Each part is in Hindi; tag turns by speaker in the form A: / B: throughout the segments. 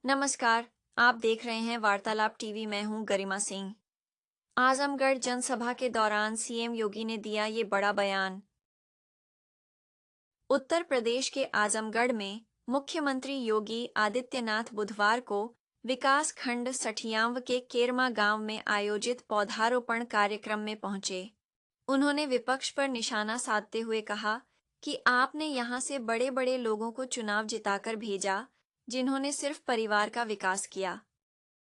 A: नमस्कार। आप देख रहे हैं वार्तालाप टीवी। मैं हूं गरिमा सिंह। आजमगढ़ जनसभा के दौरान सीएम योगी ने दिया ये बड़ा बयान। उत्तर प्रदेश के आजमगढ़ में मुख्यमंत्री योगी आदित्यनाथ बुधवार को विकास खंड सठियांव के केरमा गांव में आयोजित पौधारोपण कार्यक्रम में पहुंचे। उन्होंने विपक्ष पर निशाना साधते हुए कहा कि आपने यहां से बड़े बड़े लोगों को चुनाव जिताकर भेजा, जिन्होंने सिर्फ परिवार का विकास किया।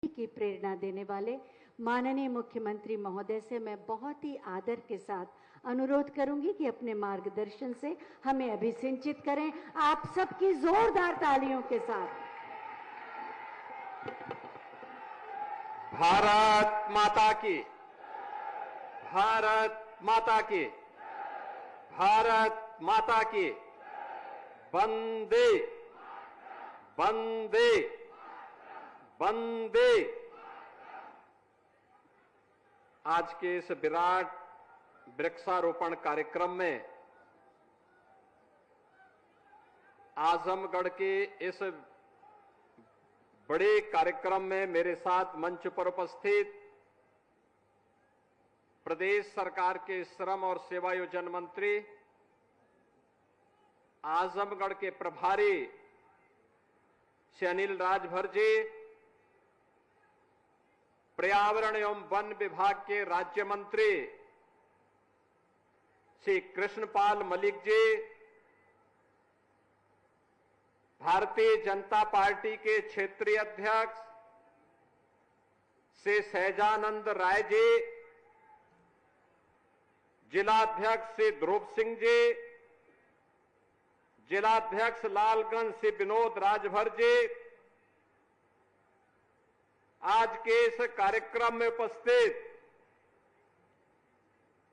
B: की प्रेरणा देने वाले माननीय मुख्यमंत्री महोदय से मैं बहुत ही आदर के साथ अनुरोध करूंगी कि अपने मार्गदर्शन से हमें अभिसिंचित करें। आप सबकी जोरदार तालियों के साथ।
C: भारत माता की, भारत माता की, भारत माता की। वंदे वंदे वंदे। आज के इस विराट वृक्षारोपण कार्यक्रम में आजमगढ़ के इस बड़े कार्यक्रम में मेरे साथ मंच पर उपस्थित प्रदेश सरकार के श्रम और सेवायोजन मंत्री, आजमगढ़ के प्रभारी श्री अनिल राजभर जी, पर्यावरण एवं वन विभाग के राज्य मंत्री श्री कृष्णपाल मलिक जी, भारतीय जनता पार्टी के क्षेत्रीय अध्यक्ष श्री सहजानंद राय जी, जिलाध्यक्ष श्री ध्रुव सिंह जी, जिलाध्यक्ष लालगंज श्री विनोद राजभर जी, आज के इस कार्यक्रम में उपस्थित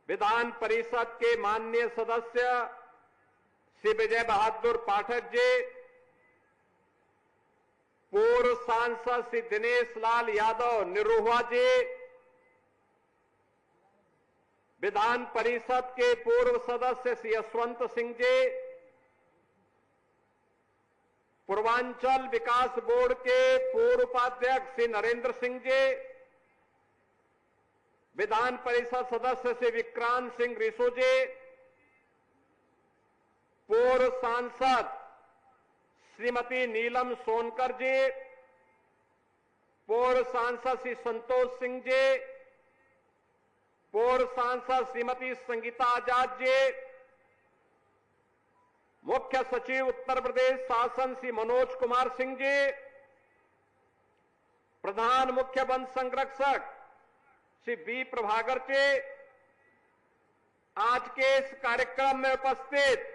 C: विधान परिषद के माननीय सदस्य श्री विजय बहादुर पाठक जी, पूर्व सांसद श्री दिनेश लाल यादव निरुआ जी, विधान परिषद के पूर्व सदस्य श्री यशवंत सिंह जी, पूर्वांचल विकास बोर्ड के पूर्व उपाध्यक्ष श्री नरेंद्र सिंह जी, विधान परिषद सदस्य श्री विक्रांत सिंह रिसो जी, पूर्व सांसद श्रीमती नीलम सोनकर जी, पूर्व सांसद श्री संतोष सिंह जी, पूर्व सांसद श्रीमती संगीता आजाद जी, मुख्य सचिव उत्तर प्रदेश शासन श्री मनोज कुमार सिंह जी, प्रधान मुख्य वन संरक्षक श्री बी प्रभाकर जी, आज के इस कार्यक्रम में उपस्थित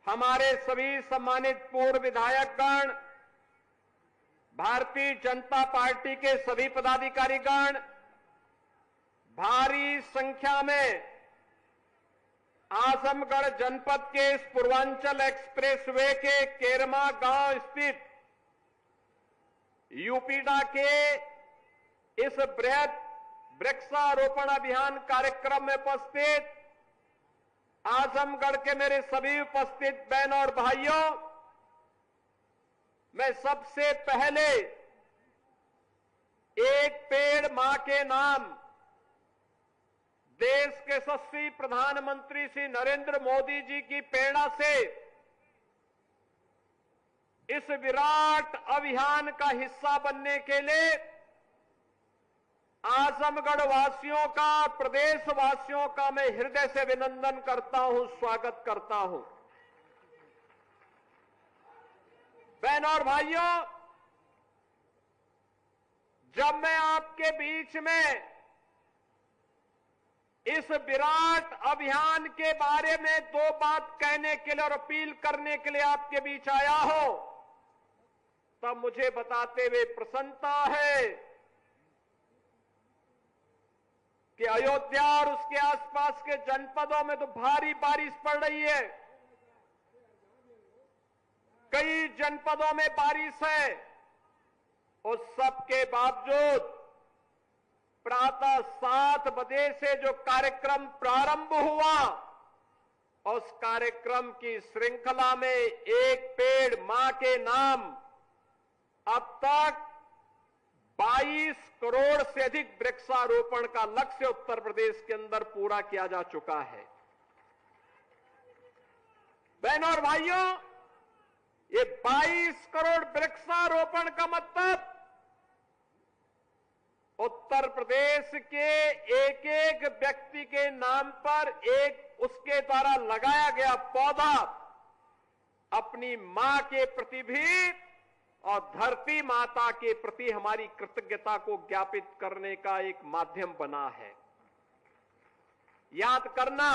C: हमारे सभी सम्मानित पूर्व विधायकगण, भारतीय जनता पार्टी के सभी पदाधिकारीगण, भारी संख्या में आजमगढ़ जनपद के इस पूर्वांचल एक्सप्रेसवे के केरमा गांव स्थित यूपीडा के इस बृहद वृक्षारोपण अभियान कार्यक्रम में उपस्थित आजमगढ़ के मेरे सभी उपस्थित बहन और भाइयों, मैं सबसे पहले एक पेड़ मां के नाम देश के यशस्वी प्रधानमंत्री श्री नरेंद्र मोदी जी की प्रेरणा से इस विराट अभियान का हिस्सा बनने के लिए आजमगढ़ वासियों का, प्रदेश वासियों का मैं हृदय से अभिनंदन करता हूं, स्वागत करता हूं। बहनों और भाइयों, जब मैं आपके बीच में इस विराट अभियान के बारे में दो बात कहने के लिए और अपील करने के लिए आपके बीच आया हो, तब मुझे बताते हुए प्रसन्नता है कि अयोध्या और उसके आसपास के जनपदों में तो भारी बारिश पड़ रही है। कई जनपदों में बारिश है और सबके बावजूद प्रातः 7 बजे से जो कार्यक्रम प्रारंभ हुआ, उस कार्यक्रम की श्रृंखला में एक पेड़ मां के नाम अब तक 22 करोड़ से अधिक वृक्षारोपण का लक्ष्य उत्तर प्रदेश के अंदर पूरा किया जा चुका है। बहनों और भाइयों, ये 22 करोड़ वृक्षारोपण का मतलब उत्तर प्रदेश के एक एक व्यक्ति के नाम पर एक उसके द्वारा लगाया गया पौधा अपनी मां के प्रति भी और धरती माता के प्रति हमारी कृतज्ञता को ज्ञापित करने का एक माध्यम बना है। याद करना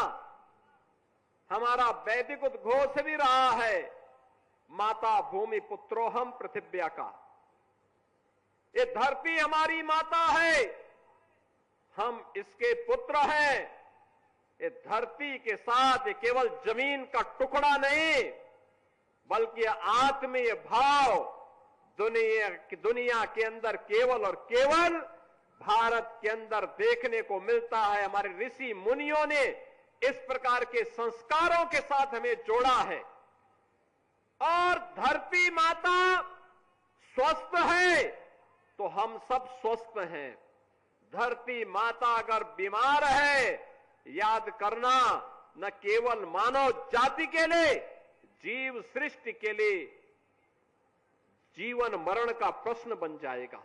C: हमारा वैदिक उद्घोष भी रहा है, माता भूमि पुत्रोहम पृथिव्या का। ये धरती हमारी माता है, हम इसके पुत्र हैं। ये धरती के साथ ये केवल जमीन का टुकड़ा नहीं, बल्कि आत्मीय भाव दुनिया के अंदर केवल और केवल भारत के अंदर देखने को मिलता है। हमारे ऋषि मुनियों ने इस प्रकार के संस्कारों के साथ हमें जोड़ा है। और धरती माता स्वस्थ है तो हम सब स्वस्थ हैं। धरती माता अगर बीमार है, याद करना न केवल मानव जाति के लिए, जीव सृष्टि के लिए जीवन मरण का प्रश्न बन जाएगा।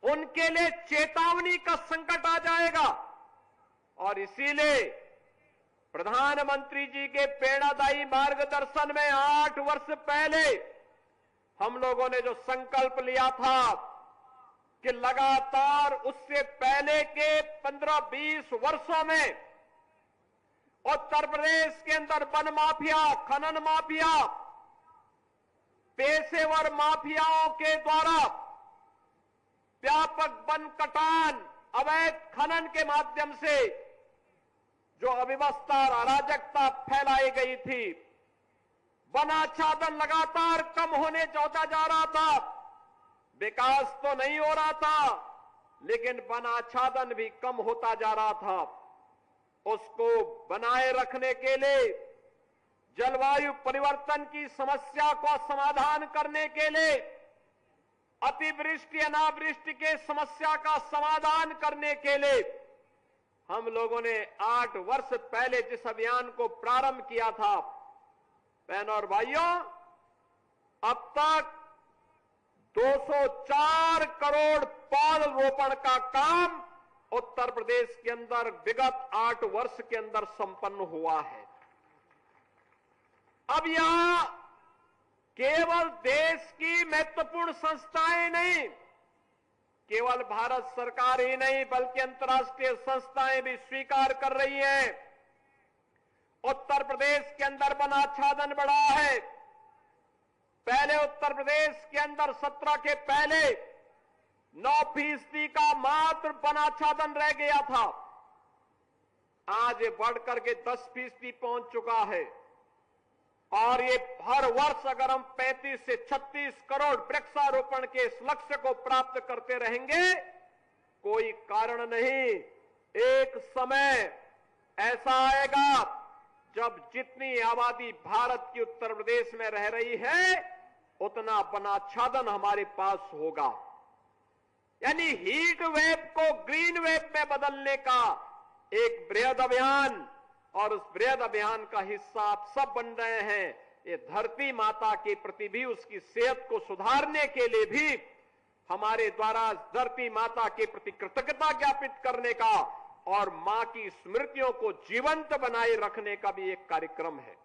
C: उनके लिए चेतावनी का संकट आ जाएगा। और इसीलिए प्रधानमंत्री जी के प्रेरणादायी मार्गदर्शन में 8 वर्ष पहले हम लोगों ने जो संकल्प लिया था कि लगातार उससे पहले के 15-20 वर्षों में उत्तर प्रदेश के अंदर वन माफिया, खनन माफिया, पेशेवर माफियाओं के द्वारा व्यापक वन कटान, अवैध खनन के माध्यम से जो अव्यवस्था और अराजकता फैलाई गई थी, वनाच्छादन लगातार कम होने होता जा रहा था। विकास तो नहीं हो रहा था, लेकिन वनाच्छादन भी कम होता जा रहा था। उसको बनाए रखने के लिए, जलवायु परिवर्तन की समस्या को समाधान करने के लिए, अतिवृष्टि अनावृष्टि के समस्या का समाधान करने के लिए हम लोगों ने 8 वर्ष पहले जिस अभियान को प्रारंभ किया था, बहनों और भाइयों, अब तक 204 करोड़ पौधरोपण का काम उत्तर प्रदेश के अंदर विगत 8 वर्ष के अंदर संपन्न हुआ है। अब यहां केवल देश की महत्वपूर्ण संस्थाएं नहीं, केवल भारत सरकार ही नहीं, बल्कि अंतर्राष्ट्रीय संस्थाएं भी स्वीकार कर रही हैं। उत्तर प्रदेश के अंदर वनाच्छादन बढ़ा है। पहले उत्तर प्रदेश के अंदर 17 के पहले 9% का मात्र वनाच्छादन रह गया था। आज ये बढ़कर के 10% पहुंच चुका है। और ये हर वर्ष अगर हम 35 से 36 करोड़ वृक्षारोपण के इस लक्ष्य को प्राप्त करते रहेंगे, कोई कारण नहीं, एक समय ऐसा आएगा जब जितनी आबादी भारत की उत्तर प्रदेश में रह रही है, उतना वनाच्छादन हमारे पास होगा। यानी हीट वेव को ग्रीन वेव में बदलने का एक बृहद अभियान, और उस बृहद अभियान का हिस्सा आप सब बन रहे हैं। ये धरती माता के प्रति भी, उसकी सेहत को सुधारने के लिए भी हमारे द्वारा धरती माता के प्रति कृतज्ञता ज्ञापित करने का और मां की स्मृतियों को जीवंत बनाए रखने का भी एक कार्यक्रम है।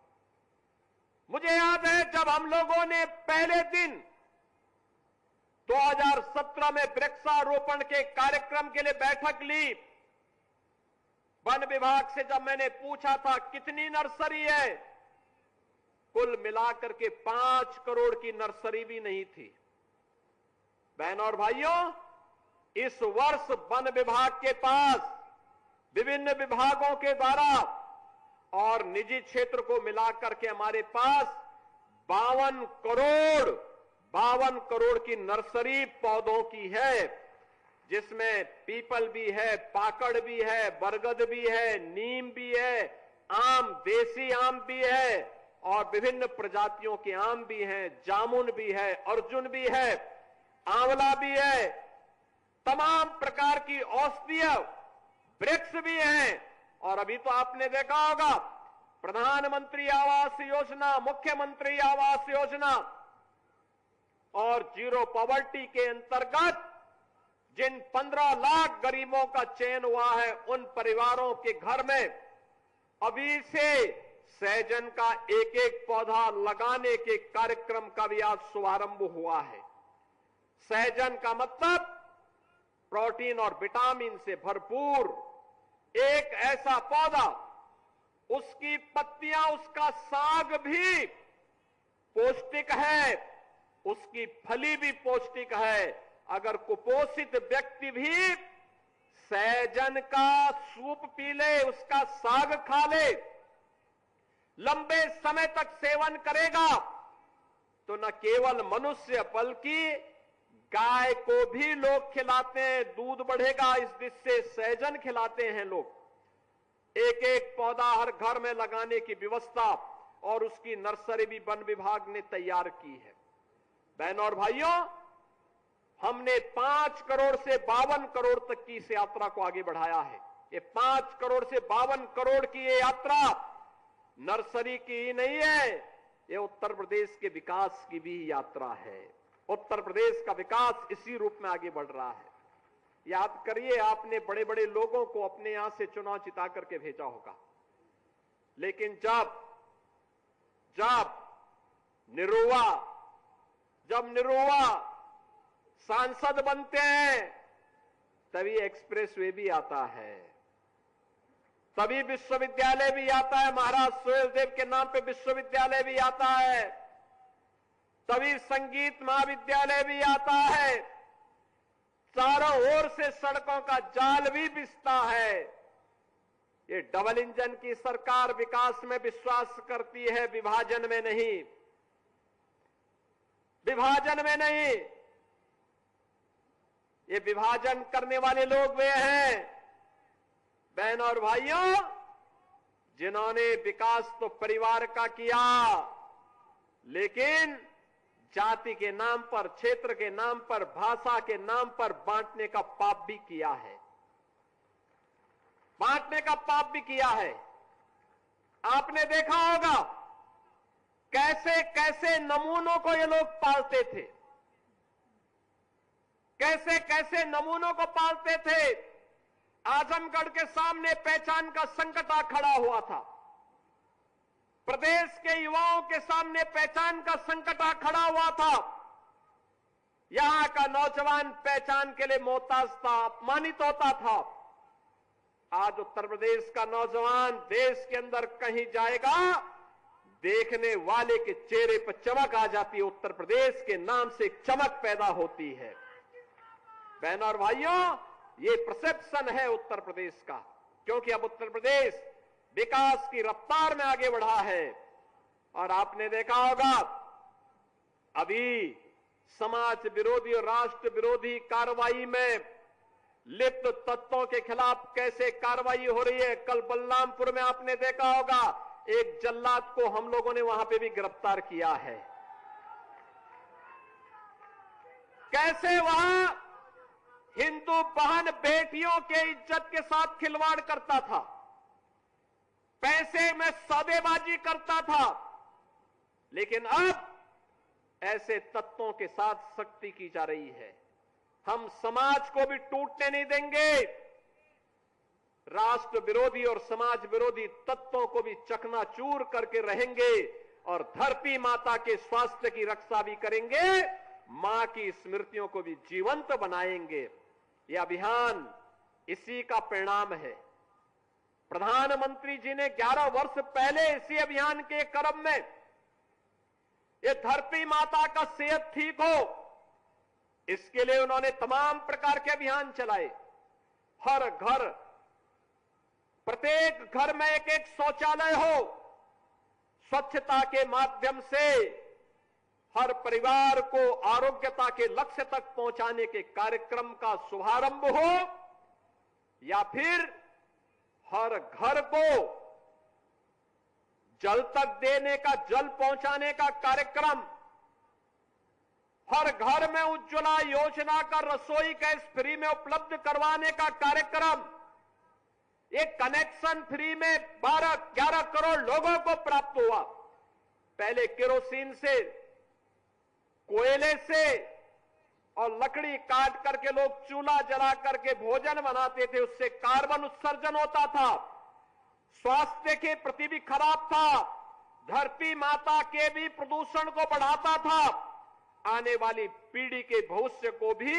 C: मुझे याद है जब हम लोगों ने पहले दिन 2017 में वृक्षारोपण के कार्यक्रम के लिए बैठक ली, वन विभाग से जब मैंने पूछा था कितनी नर्सरी है, कुल मिलाकर के 5 करोड़ की नर्सरी भी नहीं थी। बहनों और भाइयों, इस वर्ष वन विभाग के पास विभिन्न विभागों के द्वारा और निजी क्षेत्र को मिलाकर के हमारे पास 52 करोड़ की नर्सरी पौधों की है, जिसमें पीपल भी है, पाकड़ भी है, बरगद भी है, नीम भी है, आम, देसी आम भी है, और विभिन्न प्रजातियों के आम भी हैं, जामुन भी है, अर्जुन भी है, आंवला भी है, तमाम प्रकार की औषधीय वृक्ष भी हैं। और अभी तो आपने देखा होगा प्रधानमंत्री आवास योजना, मुख्यमंत्री आवास योजना और जीरो पॉवर्टी के अंतर्गत जिन 15 लाख गरीबों का चयन हुआ है, उन परिवारों के घर में अभी से सहजन का एक एक पौधा लगाने के कार्यक्रम का भी आज शुभारंभ हुआ है। सहजन का मतलब प्रोटीन और विटामिन से भरपूर एक ऐसा पौधा, उसकी पत्तियां, उसका साग भी पौष्टिक है, उसकी फली भी पौष्टिक है। अगर कुपोषित व्यक्ति भी सहजन का सूप पी ले, उसका साग खा ले, लंबे समय तक सेवन करेगा, तो न केवल मनुष्य बल्कि गाय को भी लोग खिलाते हैं, दूध बढ़ेगा इस जिससे सहजन खिलाते हैं लोग। एक एक पौधा हर घर में लगाने की व्यवस्था और उसकी नर्सरी भी वन विभाग ने तैयार की है। बहनों और भाइयों, हमने 5 करोड़ से 52 करोड़ तक की इस यात्रा को आगे बढ़ाया है। ये 5 करोड़ से 52 करोड़ की ये यात्रा नर्सरी की ही नहीं है, ये उत्तर प्रदेश के विकास की भी यात्रा है। उत्तर प्रदेश का विकास इसी रूप में आगे बढ़ रहा है। याद करिए, आपने बड़े बड़े लोगों को अपने यहां से चुनाव जिता करके भेजा होगा, लेकिन जब निरुआ सांसद बनते हैं, तभी एक्सप्रेसवे भी आता है, तभी विश्वविद्यालय भी आता है, महाराज सुहेलदेव के नाम पे विश्वविद्यालय भी आता है, तभी संगीत महाविद्यालय भी आता है, चारों ओर से सड़कों का जाल भी बिछता है। ये डबल इंजन की सरकार विकास में विश्वास करती है, विभाजन में नहीं, विभाजन में नहीं। ये विभाजन करने वाले लोग वे हैं, बहनों और भाइयों, जिन्होंने विकास तो परिवार का किया, लेकिन जाति के नाम पर, क्षेत्र के नाम पर, भाषा के नाम पर बांटने का पाप भी किया है, बांटने का पाप भी किया है। आपने देखा होगा कैसे कैसे नमूनों को ये लोग पालते थे, कैसे कैसे नमूनों को पालते थे। आजमगढ़ के सामने पहचान का संकट आ खड़ा हुआ था, प्रदेश के युवाओं के सामने पहचान का संकट आ खड़ा हुआ था। यहां का नौजवान पहचान के लिए मोहताज था, अपमानित होता था। आज उत्तर प्रदेश का नौजवान देश के अंदर कहीं जाएगा, देखने वाले के चेहरे पर चमक आ जाती है, उत्तर प्रदेश के नाम से एक चमक पैदा होती है। बहनों और भाइयों, ये परसेप्शन है उत्तर प्रदेश का, क्योंकि अब उत्तर प्रदेश विकास की रफ्तार में आगे बढ़ा है। और आपने देखा होगा अभी समाज विरोधी और राष्ट्र विरोधी कार्रवाई में लिप्त तत्वों के खिलाफ कैसे कार्रवाई हो रही है। कल बलरामपुर में आपने देखा होगा एक जल्लाद को हम लोगों ने वहां पे भी गिरफ्तार किया है। कैसे वहां हिंदू बहन बेटियों के इज्जत के साथ खिलवाड़ करता था, पैसे में सौदेबाजी करता था, लेकिन अब ऐसे तत्वों के साथ सख्ती की जा रही है। हम समाज को भी टूटने नहीं देंगे, राष्ट्र विरोधी और समाज विरोधी तत्वों को भी चकनाचूर करके रहेंगे और धरती माता के स्वास्थ्य की रक्षा भी करेंगे, मां की स्मृतियों को भी जीवंत बनाएंगे। यह अभियान इसी का परिणाम है। प्रधानमंत्री जी ने 11 वर्ष पहले इसी अभियान के क्रम में ये धरती माता का सेहत ठीक हो, इसके लिए उन्होंने तमाम प्रकार के अभियान चलाए। हर घर, प्रत्येक घर में एक एक शौचालय हो, स्वच्छता के माध्यम से हर परिवार को आरोग्यता के लक्ष्य तक पहुंचाने के कार्यक्रम का शुभारंभ हो, या फिर हर घर को जल तक देने का, जल पहुंचाने का कार्यक्रम, हर घर में उज्ज्वला योजना का रसोई गैस फ्री में उपलब्ध करवाने का कार्यक्रम, एक कनेक्शन फ्री में 12-11 करोड़ लोगों को प्राप्त हुआ। पहले केरोसिन से, कोयले से और लकड़ी काट करके लोग चूल्हा जला करके भोजन बनाते थे, उससे कार्बन उत्सर्जन होता था, स्वास्थ्य के प्रति भी खराब था, धरती माता के भी प्रदूषण को बढ़ाता था, आने वाली पीढ़ी के भविष्य को भी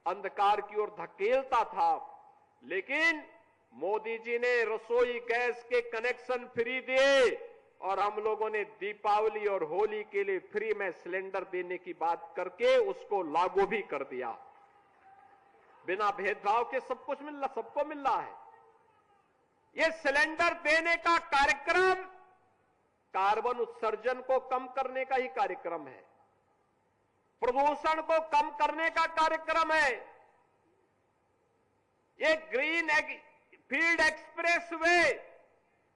C: अंधकार की ओर धकेलता था। लेकिन मोदी जी ने रसोई गैस के कनेक्शन फ्री दिए और हम लोगों ने दीपावली और होली के लिए फ्री में सिलेंडर देने की बात करके उसको लागू भी कर दिया। बिना भेदभाव के सब कुछ सबको मिल रहा है। ये सिलेंडर देने का कार्यक्रम कार्बन उत्सर्जन को कम करने का ही कार्यक्रम है, प्रदूषण को कम करने का कार्यक्रम है। ये ग्रीन फील्ड एक्सप्रेस वे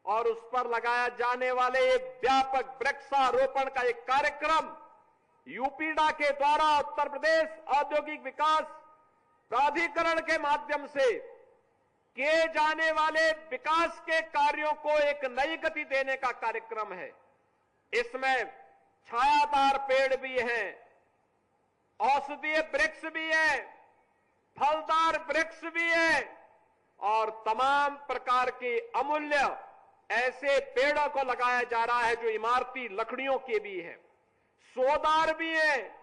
C: और उस पर लगाया जाने वाले एक व्यापक वृक्षारोपण का एक कार्यक्रम यूपीडा के द्वारा उत्तर प्रदेश औद्योगिक विकास प्राधिकरण के माध्यम से किए जाने वाले विकास के कार्यों को एक नई गति देने का कार्यक्रम है। इसमें छायादार पेड़ भी हैं, औषधीय वृक्ष भी है, फलदार वृक्ष भी है और तमाम प्रकार के अमूल्य ऐसे पेड़ों को लगाया जा रहा है जो इमारती लकड़ियों के भी है, सोदार भी है।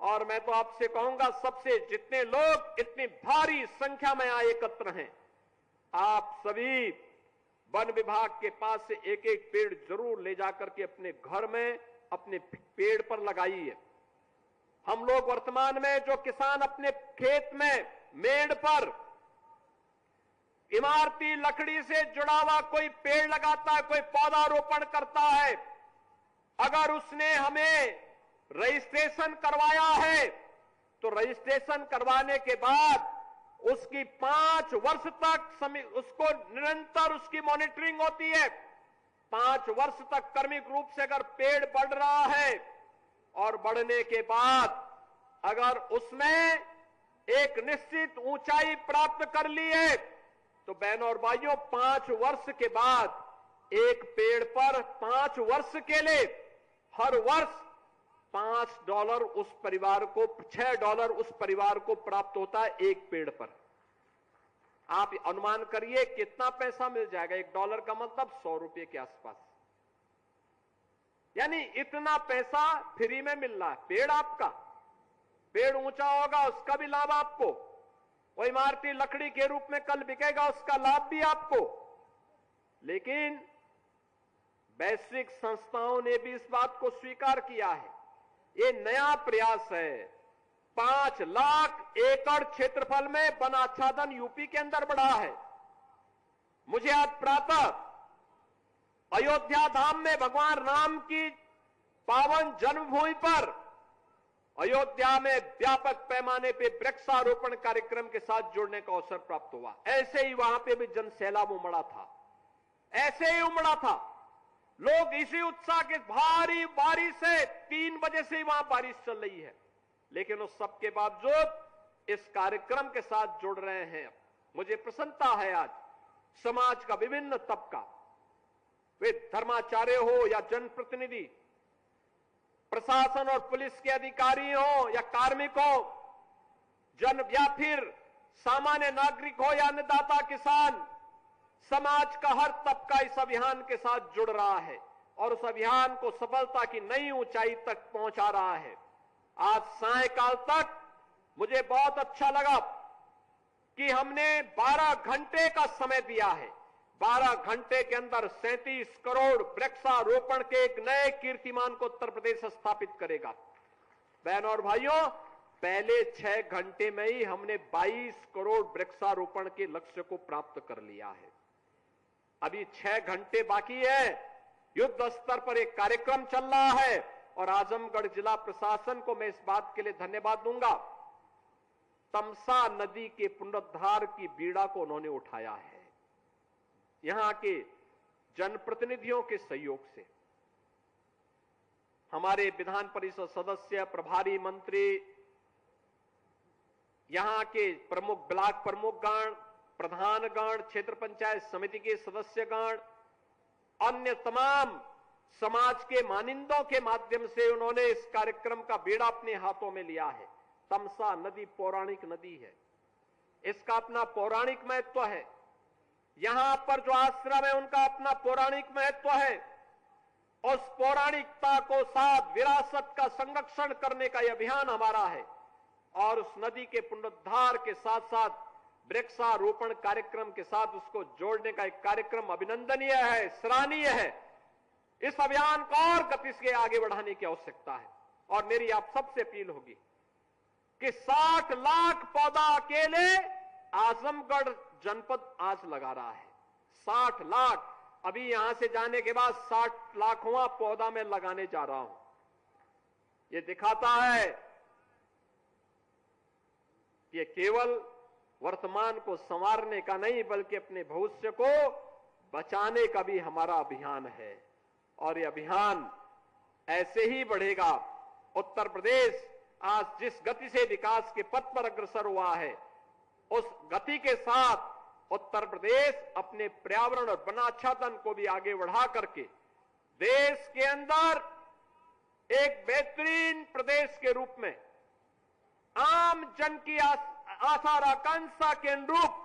C: और मैं तो आपसे कहूंगा, सबसे जितने लोग इतनी भारी संख्या में आए एकत्र हैं, आप सभी वन विभाग के पास से एक एक पेड़ जरूर ले जाकर के अपने घर में अपने पेड़ पर लगाइए। हम लोग वर्तमान में जो किसान अपने खेत में मेड़ पर इमारती लकड़ी से जुड़ा हुआ कोई पेड़ लगाता है, कोई पौधारोपण करता है, अगर उसने हमें रजिस्ट्रेशन करवाया है तो रजिस्ट्रेशन करवाने के बाद उसकी 5 वर्ष तक उसको निरंतर उसकी मॉनिटरिंग होती है। 5 वर्ष तक क्रमिक रूप से अगर पेड़ बढ़ रहा है और बढ़ने के बाद अगर उसमें एक निश्चित ऊंचाई प्राप्त कर ली है तो बहनों और भाइयों 5 वर्ष के बाद एक पेड़ पर 5 वर्ष के लिए हर वर्ष $5 उस परिवार को, $6 उस परिवार को प्राप्त होता है एक पेड़ पर। आप अनुमान करिए कितना पैसा मिल जाएगा। $1 का मतलब 100 रुपए के आसपास, यानी इतना पैसा फ्री में मिल रहा है। पेड़ आपका, पेड़ ऊंचा होगा उसका भी लाभ आपको, वो इमारती लकड़ी के रूप में कल बिकेगा उसका लाभ भी आपको। लेकिन वैश्विक संस्थाओं ने भी इस बात को स्वीकार किया है। ये नया प्रयास है। 5 लाख एकड़ क्षेत्रफल में वन आच्छादन यूपी के अंदर बढ़ा है। मुझे आज प्रातः अयोध्या धाम में भगवान राम की पावन जन्मभूमि पर अयोध्या में व्यापक पैमाने पे वृक्षारोपण कार्यक्रम के साथ जुड़ने का अवसर प्राप्त हुआ। ऐसे ही वहां पे भी जन सैलाब उमड़ा था, ऐसे ही उमड़ा था। लोग इसी उत्साह के, भारी बारिश से 3 बजे से ही वहां बारिश चल रही है, लेकिन उस सब के बावजूद इस कार्यक्रम के साथ जुड़ रहे हैं। मुझे प्रसन्नता है आज समाज का विभिन्न तबका, वे धर्माचार्य हो या जनप्रतिनिधि, प्रशासन और पुलिस के अधिकारी हो या कार्मिक हो, या फिर सामान्य नागरिक हो या अन्नदाता किसान, समाज का हर तबका इस अभियान के साथ जुड़ रहा है और उस अभियान को सफलता की नई ऊंचाई तक पहुंचा रहा है। आज सायंकाल तक मुझे बहुत अच्छा लगा कि हमने 12 घंटे का समय दिया है। 12 घंटे के अंदर 37 करोड़ वृक्षारोपण के एक नए कीर्तिमान को उत्तर प्रदेश स्थापित करेगा। बहनों और भाइयों, पहले 6 घंटे में ही हमने 22 करोड़ वृक्षारोपण के लक्ष्य को प्राप्त कर लिया है। अभी 6 घंटे बाकी है। युद्ध स्तर पर एक कार्यक्रम चल रहा है और आजमगढ़ जिला प्रशासन को मैं इस बात के लिए धन्यवाद दूंगा। तमसा नदी के पुनरुद्धार की बीड़ा को उन्होंने उठाया है। यहां के जनप्रतिनिधियों के सहयोग से, हमारे विधान परिषद सदस्य, प्रभारी मंत्री, यहां के प्रमुख, ब्लॉक प्रमुखगण, प्रधानगण, क्षेत्र पंचायत समिति के सदस्यगण, अन्य तमाम समाज के मानिंदों के माध्यम से उन्होंने इस कार्यक्रम का बीड़ा अपने हाथों में लिया है। तमसा नदी पौराणिक नदी है, इसका अपना पौराणिक महत्व है। यहां पर जो आश्रम है उनका अपना पौराणिक महत्व है। उस पौराणिकता को साथ विरासत का संरक्षण करने का यह अभियान हमारा है और उस नदी के पुनरुद्धार के साथ साथ वृक्षारोपण कार्यक्रम के साथ उसको जोड़ने का एक कार्यक्रम अभिनंदनीय है, सराहनीय है। इस अभियान को और गति से आगे बढ़ाने की आवश्यकता है और मेरी आप सबसे अपील होगी कि 60 लाख पौधा अकेले आजमगढ़ जनपद आज लगा रहा है। 60 लाख, अभी यहां से जाने के बाद 60 लाखवां पौधा मैं लगाने जा रहा हूं। ये दिखाता है कि ये केवल वर्तमान को संवारने का नहीं बल्कि अपने भविष्य को बचाने का भी हमारा अभियान है और ये अभियान ऐसे ही बढ़ेगा। उत्तर प्रदेश आज जिस गति से विकास के पथ पर अग्रसर हुआ है, उस गति के साथ उत्तर प्रदेश अपने पर्यावरण और वनाच्छादन को भी आगे बढ़ा करके देश के अंदर एक बेहतरीन प्रदेश के रूप में आम जन की आशा और आकांक्षा के अनुरूप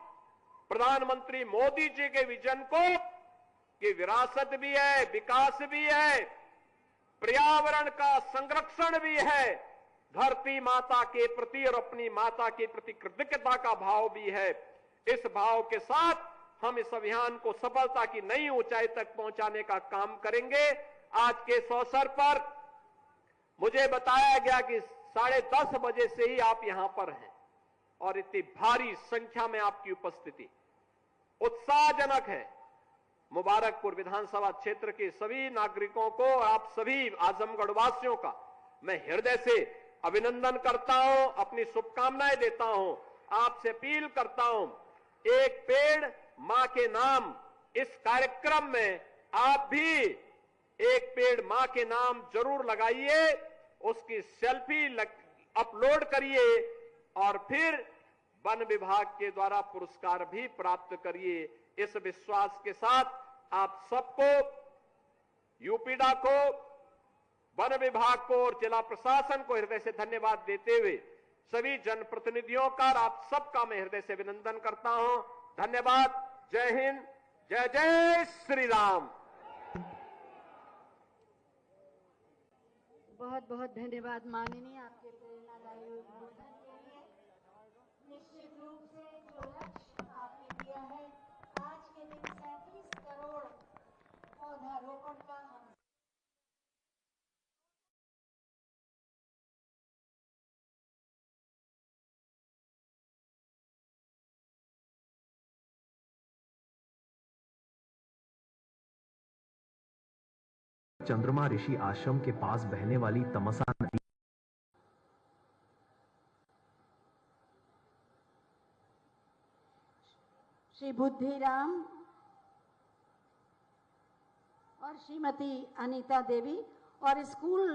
C: प्रधानमंत्री मोदी जी के विजन को कि विरासत भी है, विकास भी है, पर्यावरण का संरक्षण भी है, धरती माता के प्रति और अपनी माता के प्रति कृतज्ञता का भाव भी है। इस भाव के साथ हम इस अभियान को सफलता की नई ऊंचाई तक पहुंचाने का काम करेंगे। आज के इस अवसर पर मुझे बताया गया कि 10:30 बजे से ही आप यहां पर हैं और इतनी भारी संख्या में आपकी उपस्थिति उत्साहजनक है। मुबारकपुर विधानसभा क्षेत्र के सभी नागरिकों को, आप सभी आजमगढ़ वासियों का मैं हृदय से अभिनंदन करता हूं, अपनी शुभकामनाएं देता हूं। आपसे अपील करता हूं, एक पेड़ मां के नाम इस कार्यक्रम में आप भी एक पेड़ मां के नाम जरूर लगाइए, उसकी सेल्फी अपलोड करिए और फिर वन विभाग के द्वारा पुरस्कार भी प्राप्त करिए। इस विश्वास के साथ आप सबको, यूपीडा को, वन विभाग को और जिला प्रशासन को हृदय से धन्यवाद देते हुए सभी जनप्रतिनिधियों का और आप सबका मैं हृदय से अभिनंदन करता हूं। धन्यवाद। जय हिंद, जय जय श्री राम।
B: बहुत बहुत धन्यवाद माननीय, आपके प्रेरणादायी उद्बोधन के लिए। निश्चित रूप से जो लक्ष्य आपने दिया है, आज के दिन 37 करोड़ पौधारोपण का हम
D: चंद्रमा ऋषि आश्रम के पास बहने वाली तमसा नदी
B: श्री बुद्धिराम और श्रीमती अनीता देवी और स्कूल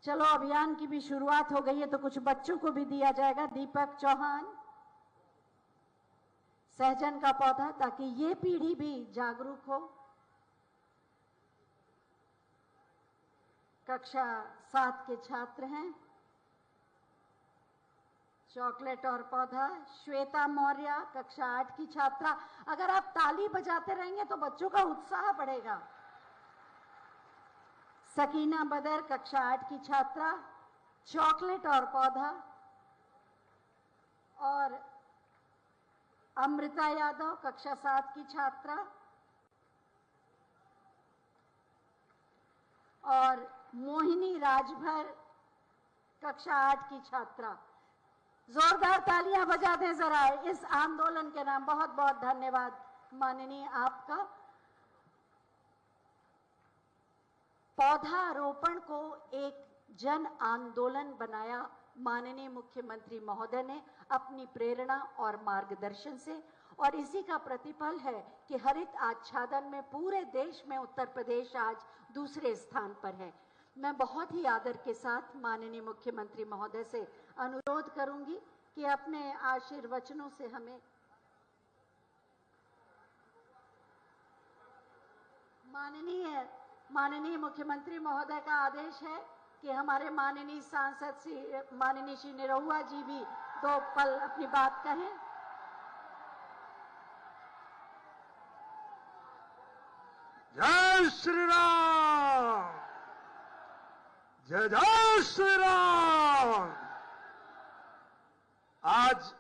B: चलो अभियान की भी शुरुआत हो गई है तो कुछ बच्चों को भी दिया जाएगा। दीपक चौहान, सहजन का पौधा, ताकि ये पीढ़ी भी जागरूक हो। कक्षा 7 के छात्र हैं। चॉकलेट और पौधा, श्वेता मौर्य कक्षा 8 की छात्रा। अगर आप ताली बजाते रहेंगे तो बच्चों का उत्साह बढ़ेगा। सकीना बदर कक्षा 8 की छात्रा, चॉकलेट और पौधा। और अमृता यादव कक्षा 7 की छात्रा और मोहिनी राजभर कक्षा 8 की छात्रा। जोरदार तालियां बजा दें जरा इस आंदोलन के नाम। बहुत बहुत धन्यवाद माननीय आपका। पौधारोपण को एक जन आंदोलन बनाया माननीय मुख्यमंत्री महोदय ने अपनी प्रेरणा और मार्गदर्शन से, और इसी का प्रतिफल है कि हरित आच्छादन में पूरे देश में उत्तर प्रदेश आज दूसरे स्थान पर है। मैं बहुत ही आदर के साथ माननीय मुख्यमंत्री महोदय से अनुरोध करूंगी कि अपने आशीर्वचनों से हमें माननीय मुख्यमंत्री महोदय का आदेश है कि हमारे माननीय सांसद माननीय श्री निरहुआ जी भी 2 पल अपनी बात कहें।
E: जय श्री राम, जय जय श्री राम। आज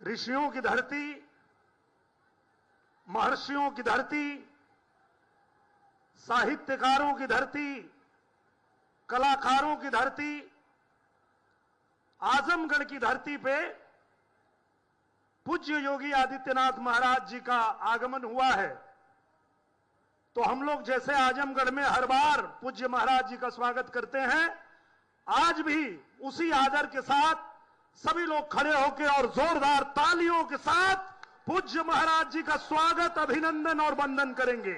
E: ऋषियों की धरती, महर्षियों की धरती, साहित्यकारों की धरती, कलाकारों की धरती, आजमगढ़ की धरती पे पूज्य योगी आदित्यनाथ महाराज जी का आगमन हुआ है। तो हम लोग जैसे आजमगढ़ में हर बार पूज्य महाराज जी का स्वागत करते हैं, आज भी उसी आदर के साथ सभी लोग खड़े होकर और जोरदार तालियों के साथ पूज्य महाराज जी का स्वागत, अभिनंदन और वंदन करेंगे।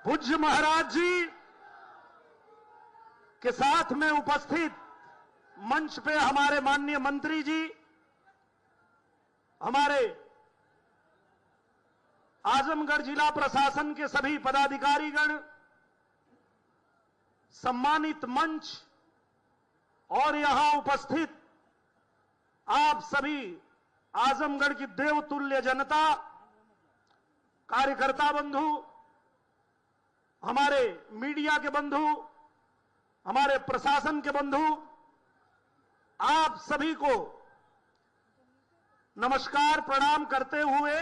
E: पूज्य महाराज जी के साथ में उपस्थित मंच पे हमारे माननीय मंत्री जी, हमारे आजमगढ़ जिला प्रशासन के सभी पदाधिकारीगण, सम्मानित मंच और यहां उपस्थित आप सभी आजमगढ़ की देवतुल्य जनता, कार्यकर्ता बंधु, हमारे मीडिया के बंधु, हमारे प्रशासन के बंधु, आप सभी को नमस्कार प्रणाम करते हुए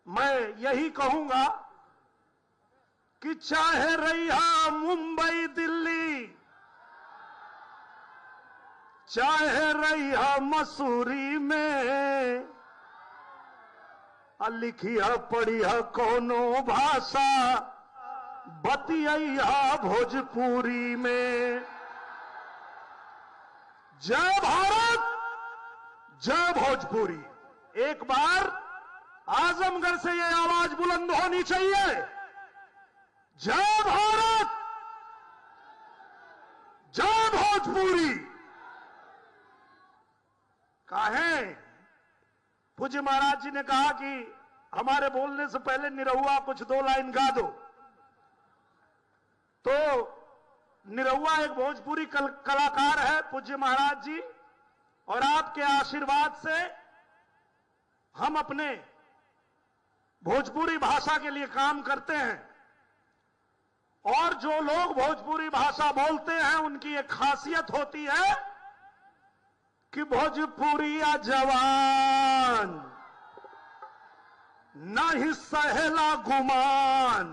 E: मैं यही कहूंगा कि चाहे रहा मुंबई दिल्ली, चाहे रहा मसूरी में, लिखिया पढ़िया कोनो भाषा, बतिया भोजपुरी में। जय भारत, जय भोजपुरी। एक बार आजमगढ़ से ये आवाज बुलंद होनी चाहिए। जय भारत, जय भोजपुरी। काहे पूज्य महाराज जी ने कहा कि हमारे बोलने से पहले निरहुआ कुछ 2 लाइन गा दो। तो निरहुआ एक भोजपुरी कलाकार है पूज्य महाराज जी, और आपके आशीर्वाद से हम अपने भोजपुरी भाषा के लिए काम करते हैं। और जो लोग भोजपुरी भाषा बोलते हैं उनकी एक खासियत होती है कि भोजपुरिया जवान नहीं सहेला गुमान,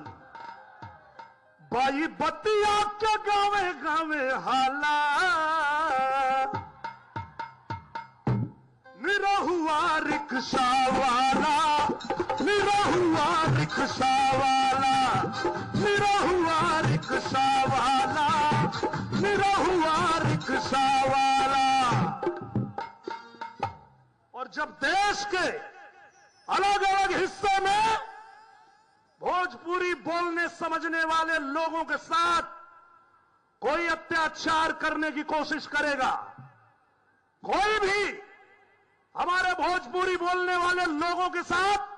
E: बाई बतिया के गावे गावे हाला, निरहुआ रिक्शा वाला, निरहुआ रिक्शा वाला, निरहुआ रिक्शा वाला, निरहुआ रिक्शा वाला। और जब देश के अलग अलग हिस्से में भोजपुरी बोलने समझने वाले लोगों के साथ कोई अत्याचार करने की कोशिश करेगा, कोई भी हमारे भोजपुरी बोलने वाले लोगों के साथ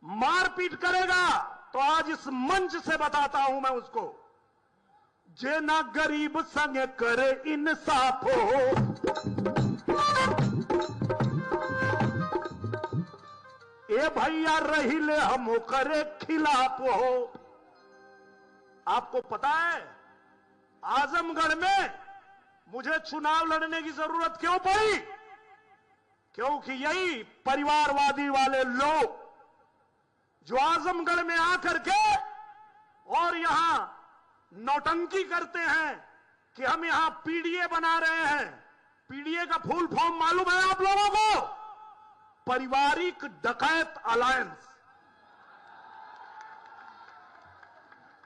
E: मारपीट करेगा, तो आज इस मंच से बताता हूं मैं उसको, जे ना गरीब संग करे इंसाफ हो, ए भैया रही ले हम करे खिलाफ हो। आपको पता है आजमगढ़ में मुझे चुनाव लड़ने की जरूरत क्यों पड़ी? क्योंकि यही परिवारवादी वाले लोग जो आजमगढ़ में आकर के और यहां नौटंकी करते हैं, कि हम यहां पीडीए बना रहे हैं। पीडीए का फुल फॉर्म मालूम है आप लोगों को? पारिवारिक डकैत अलायंस।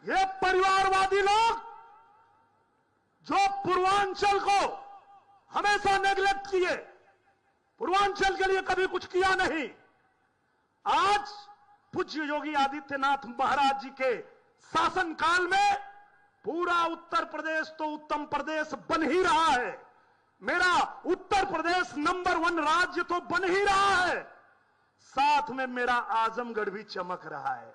E: ये परिवारवादी लोग जो पूर्वांचल को हमेशा नेग्लेक्ट किए, पूर्वांचल के लिए कभी कुछ किया नहीं, आज पूज्य योगी आदित्यनाथ महाराज जी के शासनकाल में पूरा उत्तर प्रदेश तो उत्तम प्रदेश बन ही रहा है। मेरा उत्तर प्रदेश नंबर 1 राज्य तो बन ही रहा है, साथ में मेरा आजमगढ़ भी चमक रहा है,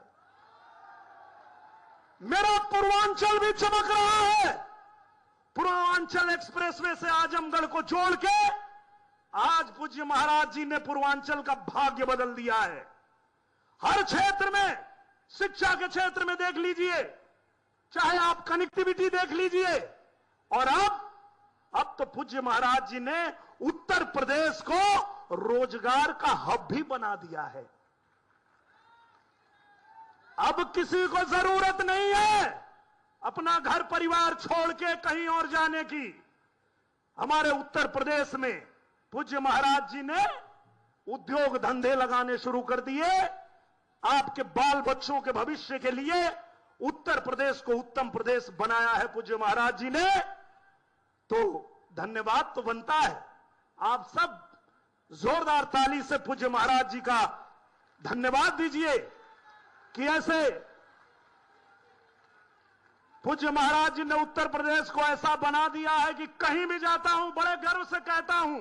E: मेरा पूर्वांचल भी चमक रहा है। पूर्वांचल एक्सप्रेसवे से आजमगढ़ को जोड़ के आज पूज्य महाराज जी ने पूर्वांचल का भाग्य बदल दिया है। हर क्षेत्र में, शिक्षा के क्षेत्र में देख लीजिए, चाहे आप कनेक्टिविटी देख लीजिए, और अब तो पूज्य महाराज जी ने उत्तर प्रदेश को रोजगार का हब भी बना दिया है। अब किसी को जरूरत नहीं है अपना घर परिवार छोड़ के कहीं और जाने की। हमारे उत्तर प्रदेश में पूज्य महाराज जी ने उद्योग धंधे लगाने शुरू कर दिए। आपके बाल बच्चों के भविष्य के लिए उत्तर प्रदेश को उत्तम प्रदेश बनाया है पूज्य महाराज जी ने। तो धन्यवाद तो बनता है। आप सब जोरदार ताली से पूज्य महाराज जी का धन्यवाद दीजिए कि ऐसे पूज्य महाराज जी ने उत्तर प्रदेश को ऐसा बना दिया है कि कहीं भी जाता हूं बड़े गर्व से कहता हूं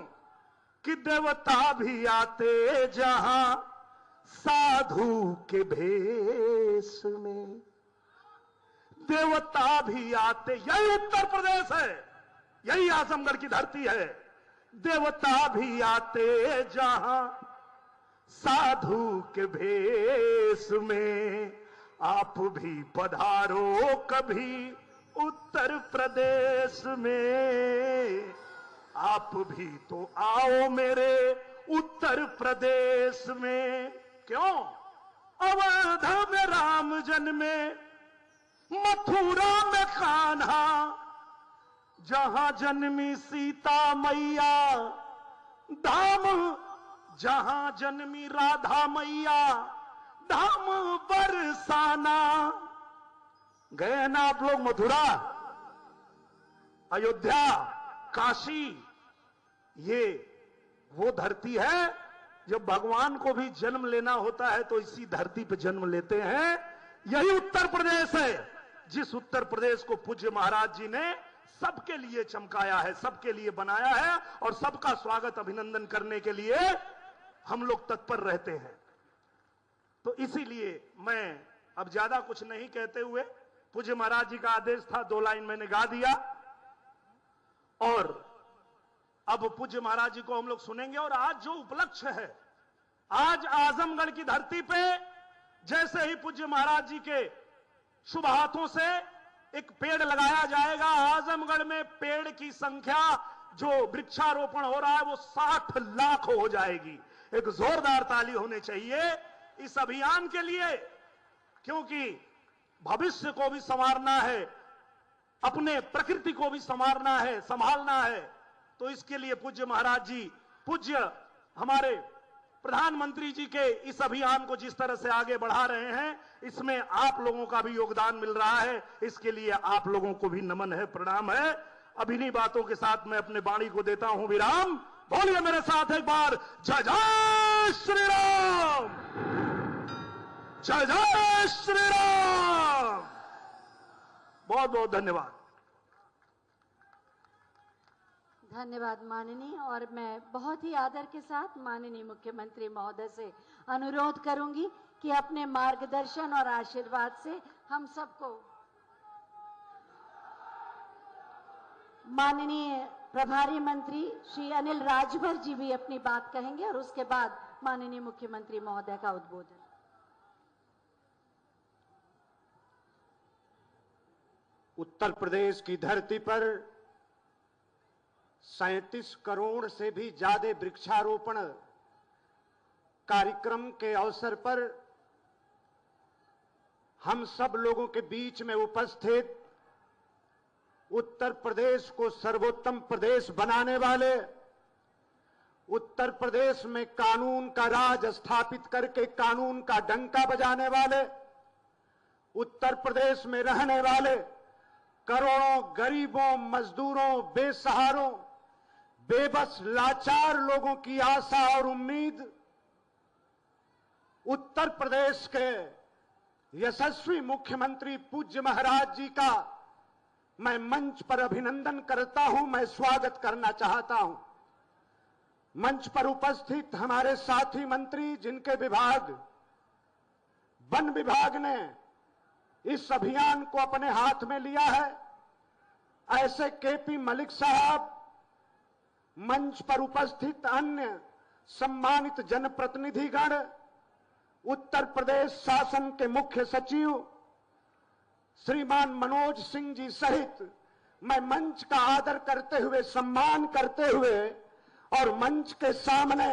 E: कि देवता भी आते जहां साधु के भेष में, देवता भी आते। यही उत्तर प्रदेश है, यही आजमगढ़ की धरती है। देवता भी आते जहां साधु के भेष में, आप भी पधारो कभी उत्तर प्रदेश में, आप भी तो आओ मेरे उत्तर प्रदेश में। क्यों? अवध में राम जन्मे, मथुरा में कान्हा, जहां जन्मी सीता मैया, धाम जहां जन्मी राधा मैया, धाम बरसाना। गए ना आप लोग मथुरा, अयोध्या, काशी? ये वो धरती है जब भगवान को भी जन्म लेना होता है तो इसी धरती पे जन्म लेते हैं। यही उत्तर प्रदेश है, जिस उत्तर प्रदेश को पूज्य महाराज जी ने सबके लिए चमकाया है, सबके लिए बनाया है, और सबका स्वागत अभिनंदन करने के लिए हम लोग तत्पर रहते हैं। तो इसीलिए मैं अब ज्यादा कुछ नहीं कहते हुए, पूज्य महाराज जी का आदेश था 2 लाइन मैंने गा दिया, और अब पूज्य महाराज जी को हम लोग सुनेंगे। और आज जो उपलक्ष्य है, आज आजमगढ़ की धरती पे जैसे ही पूज्य महाराज जी के शुभ हाथों से एक पेड़ लगाया जाएगा, आजमगढ़ में पेड़ की संख्या जो वृक्षारोपण हो रहा है वो 60 लाख हो जाएगी। एक जोरदार ताली होनी चाहिए इस अभियान के लिए, क्योंकि भविष्य को भी संवारना है, अपने प्रकृति को भी संवारना है, संभालना है। तो इसके लिए पूज्य महाराज जी, पूज्य हमारे प्रधानमंत्री जी के इस अभियान को जिस तरह से आगे बढ़ा रहे हैं, इसमें आप लोगों का भी योगदान मिल रहा है। इसके लिए आप लोगों को भी नमन है, प्रणाम है। अब इन्हीं बातों के साथ मैं अपने वाणी को देता हूं विराम। बोलिए मेरे साथ एक बार, जय जय श्री राम, जय जय श्री राम। बहुत बहुत धन्यवाद।
B: धन्यवाद माननीय। और मैं बहुत ही आदर के साथ माननीय मुख्यमंत्री महोदय से अनुरोध करूंगी कि अपने मार्गदर्शन और आशीर्वाद से हम सबको, माननीय प्रभारी मंत्री श्री अनिल राजभर जी भी अपनी बात कहेंगे और उसके बाद माननीय मुख्यमंत्री महोदय का उद्बोधन।
F: उत्तर प्रदेश की धरती पर 37 करोड़ से भी ज्यादा वृक्षारोपण कार्यक्रम के अवसर पर हम सब लोगों के बीच में उपस्थित उत्तर प्रदेश को सर्वोत्तम प्रदेश बनाने वाले, उत्तर प्रदेश में कानून का राज स्थापित करके कानून का डंका बजाने वाले, उत्तर प्रदेश में रहने वाले करोड़ों गरीबों, मजदूरों, बेसहारों, बेबस लाचार लोगों की आशा और उम्मीद, उत्तर प्रदेश के यशस्वी मुख्यमंत्री पूज्य महाराज जी का मैं मंच पर अभिनंदन करता हूं, मैं स्वागत करना चाहता हूं। मंच पर उपस्थित हमारे साथी मंत्री, जिनके विभाग वन विभाग ने इस अभियान को अपने हाथ में लिया है, ऐसे केपी मलिक साहब, मंच पर उपस्थित अन्य सम्मानित जनप्रतिनिधिगण, उत्तर प्रदेश शासन के मुख्य सचिव श्रीमान मनोज सिंह जी सहित मैं मंच का आदर करते हुए, सम्मान करते हुए और मंच के सामने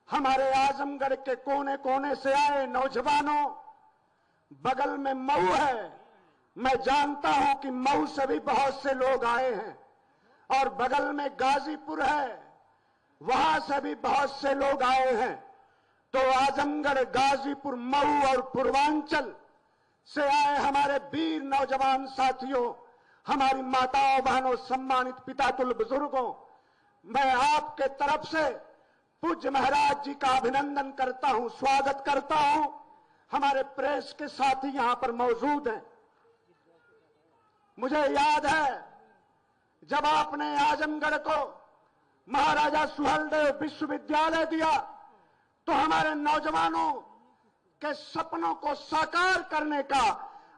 F: हमारे आजमगढ़ के कोने कोने से आए नौजवानों, बगल में मऊ है, मैं जानता हूं कि मऊ से भी बहुत से लोग आए हैं, और बगल में गाजीपुर है, वहां से भी बहुत से लोग आए हैं। तो आजमगढ़, गाजीपुर, मऊ और पूर्वांचल से आए हमारे वीर नौजवान साथियों, हमारी माताओं, बहनों, सम्मानित पितातुल बुजुर्गों, मैं आपके तरफ से पूज्य महाराज जी का अभिनंदन करता हूं, स्वागत करता हूं। हमारे प्रेस के साथी यहां पर मौजूद हैं। मुझे याद है जब आपने आजमगढ़ को महाराजा सुहेलदेव विश्वविद्यालय दिया, तो हमारे नौजवानों के सपनों को साकार करने का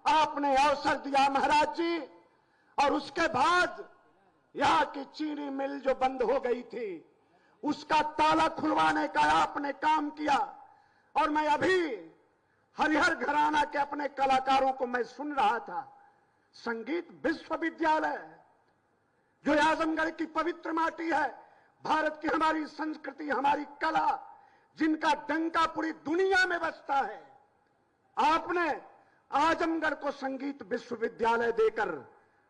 F: आपने अवसर दिया महाराज जी। और उसके बाद यहां की चीनी मिल जो बंद हो गई थी, उसका ताला खुलवाने का आपने काम किया। और मैं अभी हरिहर घराना के अपने कलाकारों को मैं सुन रहा था, संगीत विश्वविद्यालय जो आजमगढ़ की पवित्र माटी है, भारत की हमारी संस्कृति, हमारी कला, जिनका डंका पूरी दुनिया में बजता है, आपने आजमगढ़ को संगीत विश्वविद्यालय देकर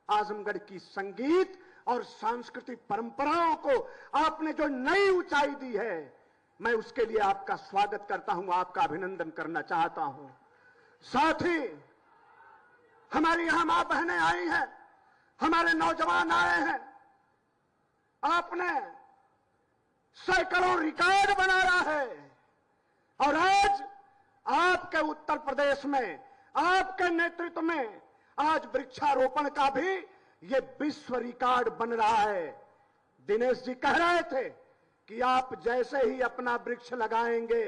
F: आजमगढ़ की संगीत और सांस्कृतिक परंपराओं को आपने जो नई ऊंचाई दी है, मैं उसके लिए आपका स्वागत करता हूं, आपका अभिनंदन करना चाहता हूं। साथ ही हमारी यहां मां बहनें आई हैं, हमारे नौजवान आए हैं, आपने सैकड़ों रिकॉर्ड बनाया है। और आज आपके उत्तर प्रदेश में, आपके नेतृत्व में आज वृक्षारोपण का भी ये विश्व रिकॉर्ड बन रहा है। दिनेश जी कह रहे थे कि आप जैसे ही अपना वृक्ष लगाएंगे,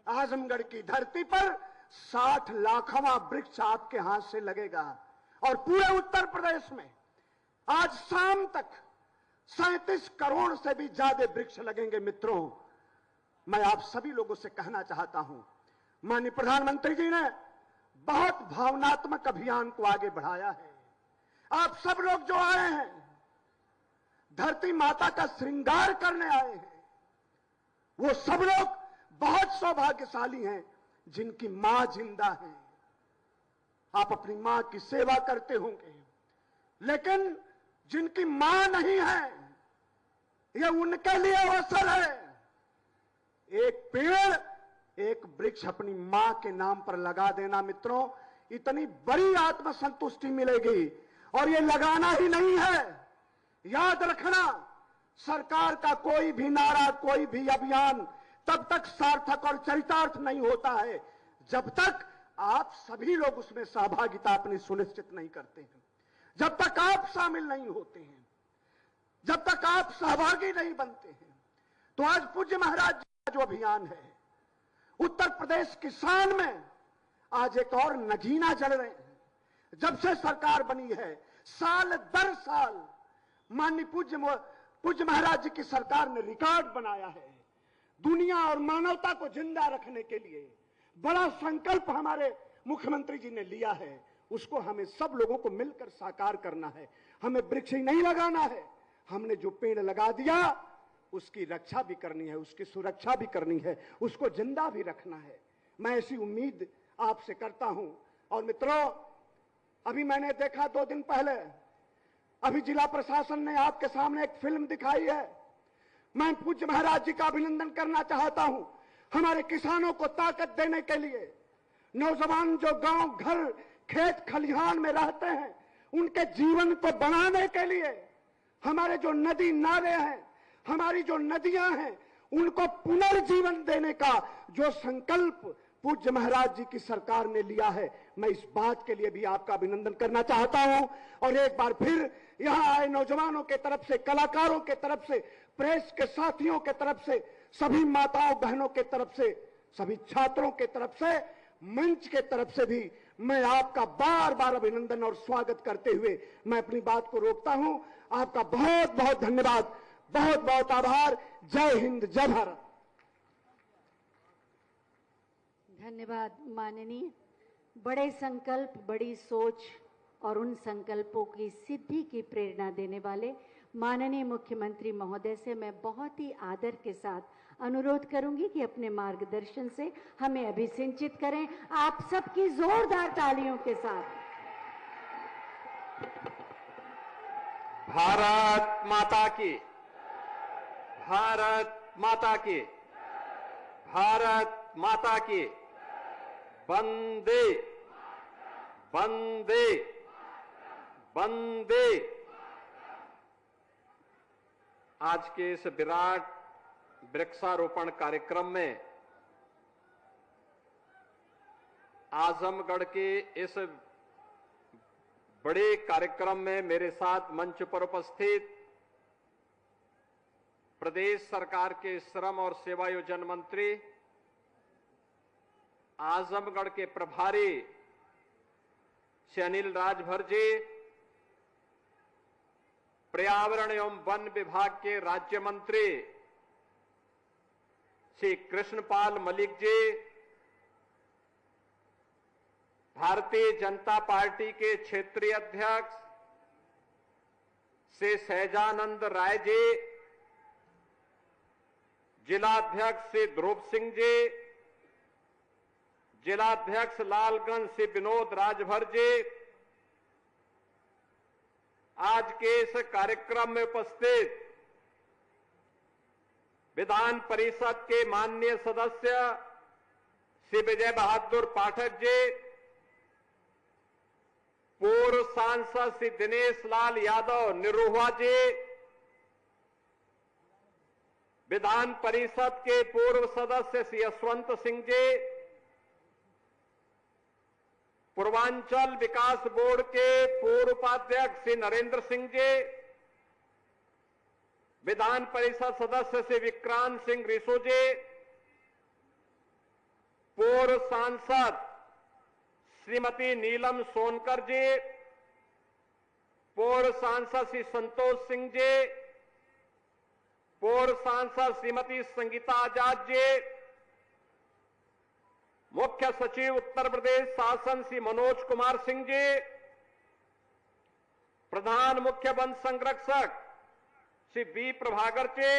F: आजमगढ़ की धरती पर 60 लाखवां वृक्ष आपके हाथ से लगेगा। और पूरे उत्तर प्रदेश में आज शाम तक 37 करोड़ से भी ज्यादा वृक्ष लगेंगे। मित्रों, मैं आप सभी लोगों से कहना चाहता हूं, माननीय प्रधानमंत्री जी ने बहुत भावनात्मक अभियान को आगे बढ़ाया है। आप सब लोग जो आए हैं, धरती माता का श्रृंगार करने आए हैं, वो सब लोग बहुत सौभाग्यशाली हैं जिनकी मां जिंदा है। आप अपनी मां की सेवा करते होंगे, लेकिन जिनकी मां नहीं है, यह उनके लिए अवसर है। एक पेड़, एक वृक्ष अपनी मां के नाम पर लगा देना मित्रों, इतनी बड़ी आत्मसंतुष्टि मिलेगी। और ये लगाना ही नहीं है, याद रखना, सरकार का कोई भी नारा, कोई भी अभियान तब तक सार्थक और चरितार्थ नहीं होता है जब तक आप सभी लोग उसमें सहभागिता अपनी सुनिश्चित नहीं करते हैं, जब तक आप शामिल नहीं होते हैं, जब तक आप सहभागी नहीं बनते हैं। तो आज पूज्य महाराज जी का जो अभियान है, उत्तर प्रदेश की शान में आज एक और नगीना जल रहे हैं। जब से सरकार बनी है, साल दर साल माननीय पूज्य महाराज जी की सरकार ने रिकॉर्ड बनाया है। दुनिया और मानवता को जिंदा रखने के लिए बड़ा संकल्प हमारे मुख्यमंत्री जी ने लिया है, उसको हमें सब लोगों को मिलकर साकार करना है। हमें वृक्ष ही नहीं लगाना है, हमने जो पेड़ लगा दिया उसकी रक्षा भी करनी है, उसकी सुरक्षा भी करनी है, उसको जिंदा भी रखना है। मैं ऐसी उम्मीद आपसे करता हूं। और मित्रों, अभी मैंने देखा 2 दिन पहले अभी जिला प्रशासन ने आपके सामने एक फिल्म दिखाई है। मैं पूज्य महाराज जी का अभिनंदन करना चाहता हूं। हमारे किसानों को ताकत देने के लिए, नौजवान जो गांव घर खेत खलिहान में रहते हैं, उनके जीवन को बनाने के लिए, हमारे जो नदी नाले हैं, हमारी जो नदियां हैं, उनको पुनर्जीवन देने का जो संकल्प पूज्य महाराज जी की सरकार ने लिया है, मैं इस बात के लिए भी आपका अभिनंदन करना चाहता हूं। और एक बार फिर यहां आए नौजवानों के तरफ से, कलाकारों के तरफ से, प्रेस के साथियों के तरफ से, सभी माताओं बहनों के तरफ से, सभी छात्रों के तरफ से, मंच के तरफ से भी मैं आपका बार बार अभिनंदन और स्वागत करते हुए मैं अपनी बात को रोकता हूं। आपका बहुत बहुत धन्यवाद, बहुत बहुत आभार। जय हिंद, जय भारत।
B: धन्यवाद माननीय। बड़े संकल्प, बड़ी सोच और उन संकल्पों की सिद्धि की प्रेरणा देने वाले माननीय मुख्यमंत्री महोदय से मैं बहुत ही आदर के साथ अनुरोध करूंगी कि अपने मार्गदर्शन से हमें अभिसिंचित करें। आप सबकी जोरदार तालियों के साथ।
C: भारत माता की, भारत माता की, भारत माता की। वंदे वंदे वंदे। आज के इस विराट वृक्षारोपण कार्यक्रम में आजमगढ़ के इस बड़े कार्यक्रम में मेरे साथ मंच पर उपस्थित प्रदेश सरकार के श्रम और सेवायोजन मंत्री, आजमगढ़ के प्रभारी श्री अनिल राजभर जी, पर्यावरण एवं वन विभाग के राज्य मंत्री श्री कृष्णपाल मलिक जी, भारतीय जनता पार्टी के क्षेत्रीय अध्यक्ष श्री सहजानंद राय जी, जिलाध्यक्ष श्री ध्रुव सिंह जी, जिलाध्यक्ष लालगंज श्री विनोद राजभर जी, आज के इस कार्यक्रम में उपस्थित विधान परिषद के माननीय सदस्य श्री विजय बहादुर पाठक जी, पूर्व सांसद श्री दिनेश लाल यादव निरुआ जी, विधान परिषद के पूर्व सदस्य श्री यशवंत सिंह जी, पूर्वांचल विकास बोर्ड के पूर्व उपाध्यक्ष श्री नरेंद्र सिंह जी, विधान परिषद सदस्य श्री विक्रांत सिंह रिसो जी, पूर्व सांसद श्रीमती नीलम सोनकर जी, पूर्व सांसद श्री संतोष सिंह जी, पूर्व सांसद श्रीमती संगीता आजाद जी, मुख्य सचिव उत्तर प्रदेश शासन श्री मनोज कुमार सिंह जी, प्रधान मुख्य वन संरक्षक श्री बी प्रभाकर जी,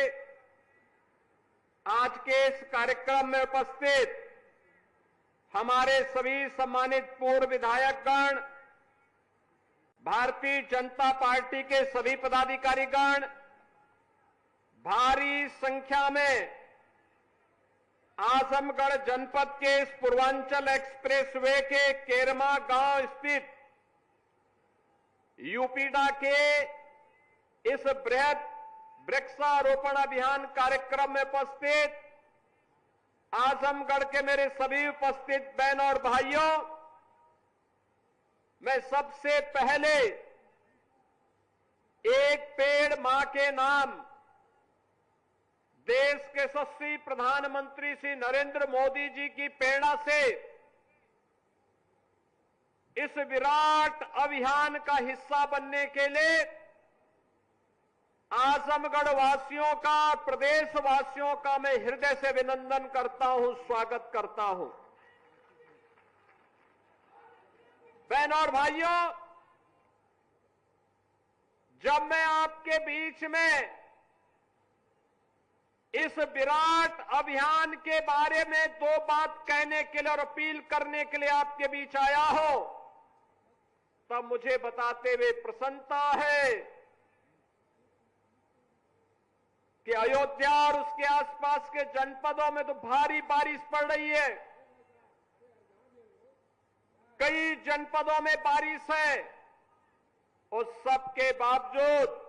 C: आज के इस कार्यक्रम में उपस्थित हमारे सभी सम्मानित पूर्व विधायकगण, भारतीय जनता पार्टी के सभी पदाधिकारीगण, भारी संख्या में आजमगढ़ जनपद के इस पूर्वांचल एक्सप्रेसवे के केरमा गांव स्थित यूपीडा के इस बृहद वृक्षारोपण अभियान कार्यक्रम में उपस्थित आजमगढ़ के मेरे सभी उपस्थित बहन और भाइयों, मैं सबसे पहले एक पेड़ मां के नाम देश के यशस्वी प्रधानमंत्री श्री नरेंद्र मोदी जी की प्रेरणा से इस विराट अभियान का हिस्सा बनने के लिए आजमगढ़ वासियों का, प्रदेश वासियों का मैं हृदय से अभिनंदन करता हूं, स्वागत करता हूं। बहन और भाइयों, जब मैं आपके बीच में इस विराट अभियान के बारे में दो बात कहने के लिए और अपील करने के लिए आपके बीच आया हो, तब मुझे बताते हुए प्रसन्नता है कि अयोध्या और उसके आसपास के जनपदों में तो भारी बारिश पड़ रही है। कई जनपदों में बारिश है। उस सब के बावजूद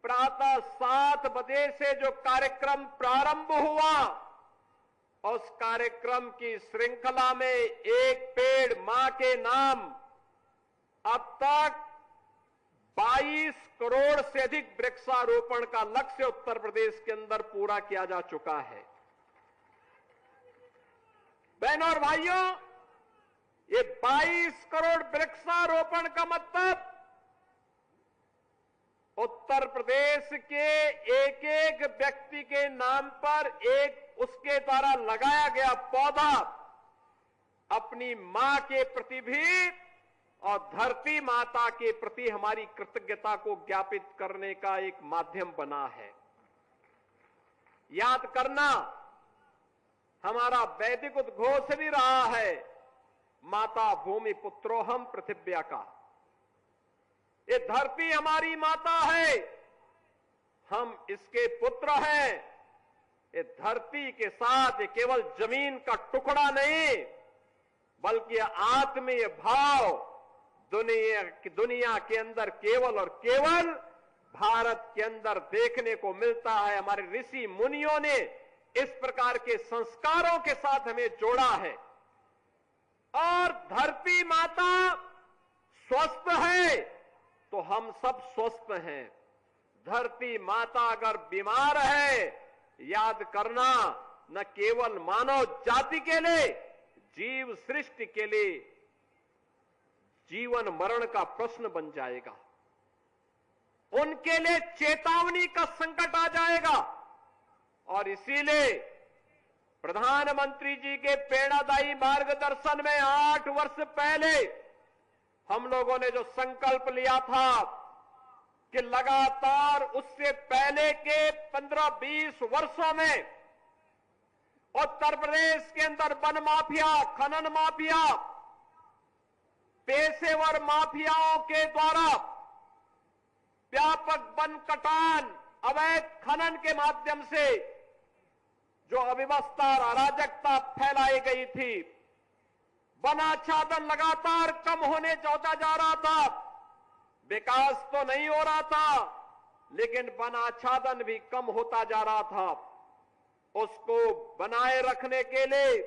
C: प्रातः 7 बजे से जो कार्यक्रम प्रारंभ हुआ, उस कार्यक्रम की श्रृंखला में एक पेड़ मां के नाम अब तक 22 करोड़ से अधिक वृक्षारोपण का लक्ष्य उत्तर प्रदेश के अंदर पूरा किया जा चुका है। बहनों और भाइयों, ये 22 करोड़ वृक्षारोपण का मतलब उत्तर प्रदेश के एक एक व्यक्ति के नाम पर एक उसके द्वारा लगाया गया पौधा अपनी मां के प्रति भी और धरती माता के प्रति हमारी कृतज्ञता को ज्ञापित करने का एक माध्यम बना है। याद करना, हमारा वैदिक उद्घोष भी रहा है, माता भूमि पुत्रोहम पृथिव्या का। ये धरती हमारी माता है, हम इसके पुत्र हैं। ये धरती के साथ ये केवल जमीन का टुकड़ा नहीं, बल्कि आत्मीय भाव दुनिया के अंदर केवल और केवल भारत के अंदर देखने को मिलता है। हमारे ऋषि मुनियों ने इस प्रकार के संस्कारों के साथ हमें जोड़ा है। और धरती माता स्वस्थ है तो हम सब स्वस्थ हैं। धरती माता अगर बीमार है, याद करना, न केवल मानव जाति के लिए, जीव सृष्टि के लिए जीवन मरण का प्रश्न बन जाएगा। उनके लिए चेतावनी का संकट आ जाएगा। और इसीलिए प्रधानमंत्री जी के प्रेरणादायी मार्गदर्शन में 8 वर्ष पहले हम लोगों ने जो संकल्प लिया था कि लगातार उससे पहले के 15-20 वर्षों में उत्तर प्रदेश के अंदर वन माफिया, खनन माफिया, पेशेवर माफियाओं के द्वारा व्यापक वन कटान, अवैध खनन के माध्यम से जो अव्यवस्था और अराजकता फैलाई गई थी, वनाच्छादन लगातार कम होने होता जा रहा था। विकास तो नहीं हो रहा था, लेकिन वनाच्छादन भी कम होता जा रहा था। उसको बनाए रखने के लिए,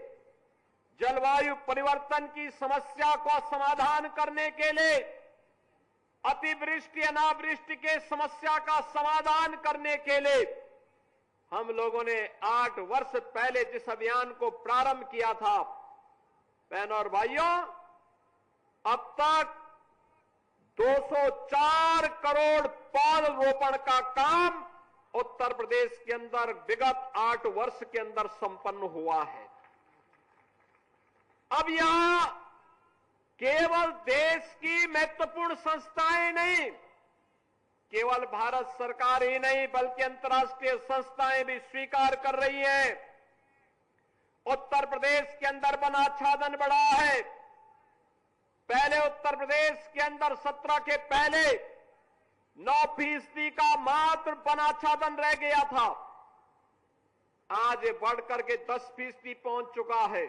C: जलवायु परिवर्तन की समस्या को समाधान करने के लिए, अतिवृष्टि अनावृष्टि के समस्या का समाधान करने के लिए हम लोगों ने 8 वर्ष पहले जिस अभियान को प्रारंभ किया था, बहनों और भाइयों, अब तक 204 करोड़ पौधरोपण का काम उत्तर प्रदेश के अंदर विगत 8 वर्ष के अंदर संपन्न हुआ है। अब यहां केवल देश की महत्वपूर्ण संस्थाएं नहीं, केवल भारत सरकार ही नहीं, बल्कि अंतर्राष्ट्रीय संस्थाएं भी स्वीकार कर रही हैं। उत्तर प्रदेश के अंदर वनाच्छादन बढ़ा है। पहले उत्तर प्रदेश के अंदर 17 के पहले 9% का मात्र वनाच्छादन रह गया था। आज ये बढ़कर के 10% पहुंच चुका है।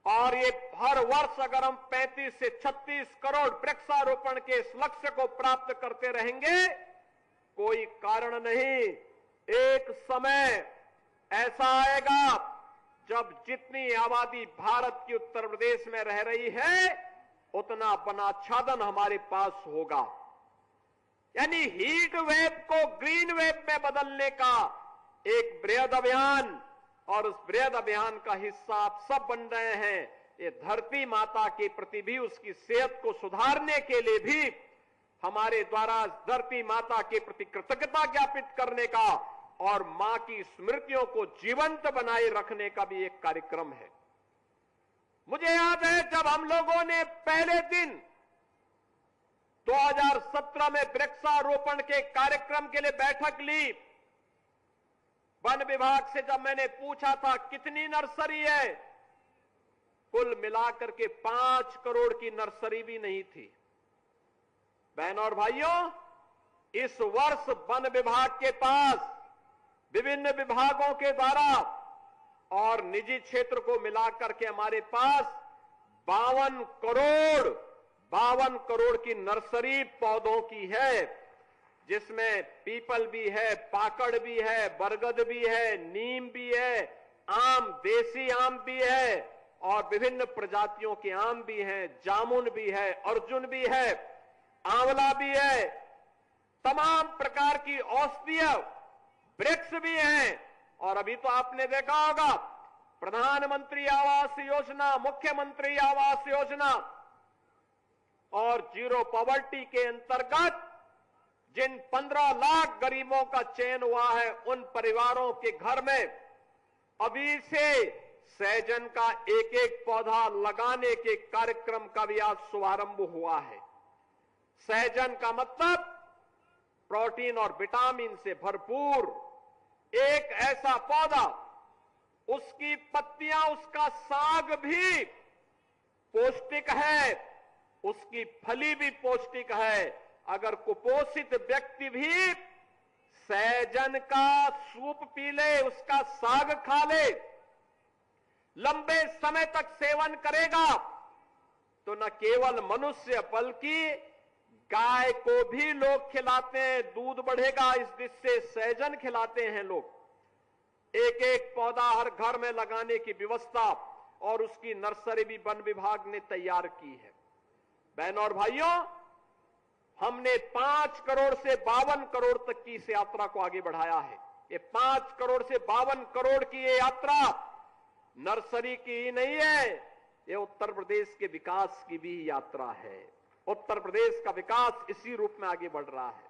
C: और ये हर वर्ष अगर हम 35 से 36 करोड़ वृक्षारोपण के इस लक्ष्य को प्राप्त करते रहेंगे, कोई कारण नहीं, एक समय ऐसा आएगा जब जितनी आबादी भारत की उत्तर प्रदेश में रह रही है, उतना वनाच्छादन हमारे पास होगा। यानी हीट वेव को ग्रीन वेव में बदलने का एक बृहद अभियान, और उस बृहद अभियान का हिस्सा आप सब बन रहे हैं। ये धरती माता के प्रति भी, उसकी सेहत को सुधारने के लिए भी हमारे द्वारा धरती माता के प्रति कृतज्ञता ज्ञापित करने का और मां की स्मृतियों को जीवंत बनाए रखने का भी एक कार्यक्रम है। मुझे याद है जब हम लोगों ने पहले दिन 2017 में वृक्षारोपण के कार्यक्रम के लिए बैठक ली, वन विभाग से जब मैंने पूछा था कितनी नर्सरी है, कुल मिलाकर के 5 करोड़ की नर्सरी भी नहीं थी। बहनों और भाइयों, इस वर्ष वन विभाग के पास विभिन्न विभागों के द्वारा और निजी क्षेत्र को मिलाकर के हमारे पास 52 करोड़ की नर्सरी पौधों की है, जिसमें पीपल भी है, पाकड़ भी है, बरगद भी है, नीम भी है, आम, देसी आम भी है और विभिन्न प्रजातियों के आम भी हैं, जामुन भी है, अर्जुन भी है, आंवला भी है, तमाम प्रकार की औषधीय वृक्ष भी हैं। और अभी तो आपने देखा होगा प्रधानमंत्री आवास योजना, मुख्यमंत्री आवास योजना और जीरो पॉवर्टी के अंतर्गत जिन 15 लाख गरीबों का चयन हुआ है, उन परिवारों के घर में अभी से सहजन का एक एक पौधा लगाने के कार्यक्रम का भी आज शुभारंभ हुआ है। सहजन का मतलब प्रोटीन और विटामिन से भरपूर एक ऐसा पौधा, उसकी पत्तियां, उसका साग भी पौष्टिक है, उसकी फली भी पौष्टिक है। अगर कुपोषित व्यक्ति भी सहजन का सूप पी ले, उसका साग खा ले, लंबे समय तक सेवन करेगा तो न केवल मनुष्य बल्कि गाय को भी लोग खिलाते हैं, दूध बढ़ेगा इस जिससे सहजन खिलाते हैं लोग। एक एक पौधा हर घर में लगाने की व्यवस्था और उसकी नर्सरी भी वन विभाग ने तैयार की है। बहनों और भाइयों, हमने 5 करोड़ से 52 करोड़ तक की इस यात्रा को आगे बढ़ाया है। ये 5 करोड़ से 52 करोड़ की ये यात्रा नर्सरी की ही नहीं है, ये उत्तर प्रदेश के विकास की भी यात्रा है। उत्तर प्रदेश का विकास इसी रूप में आगे बढ़ रहा है।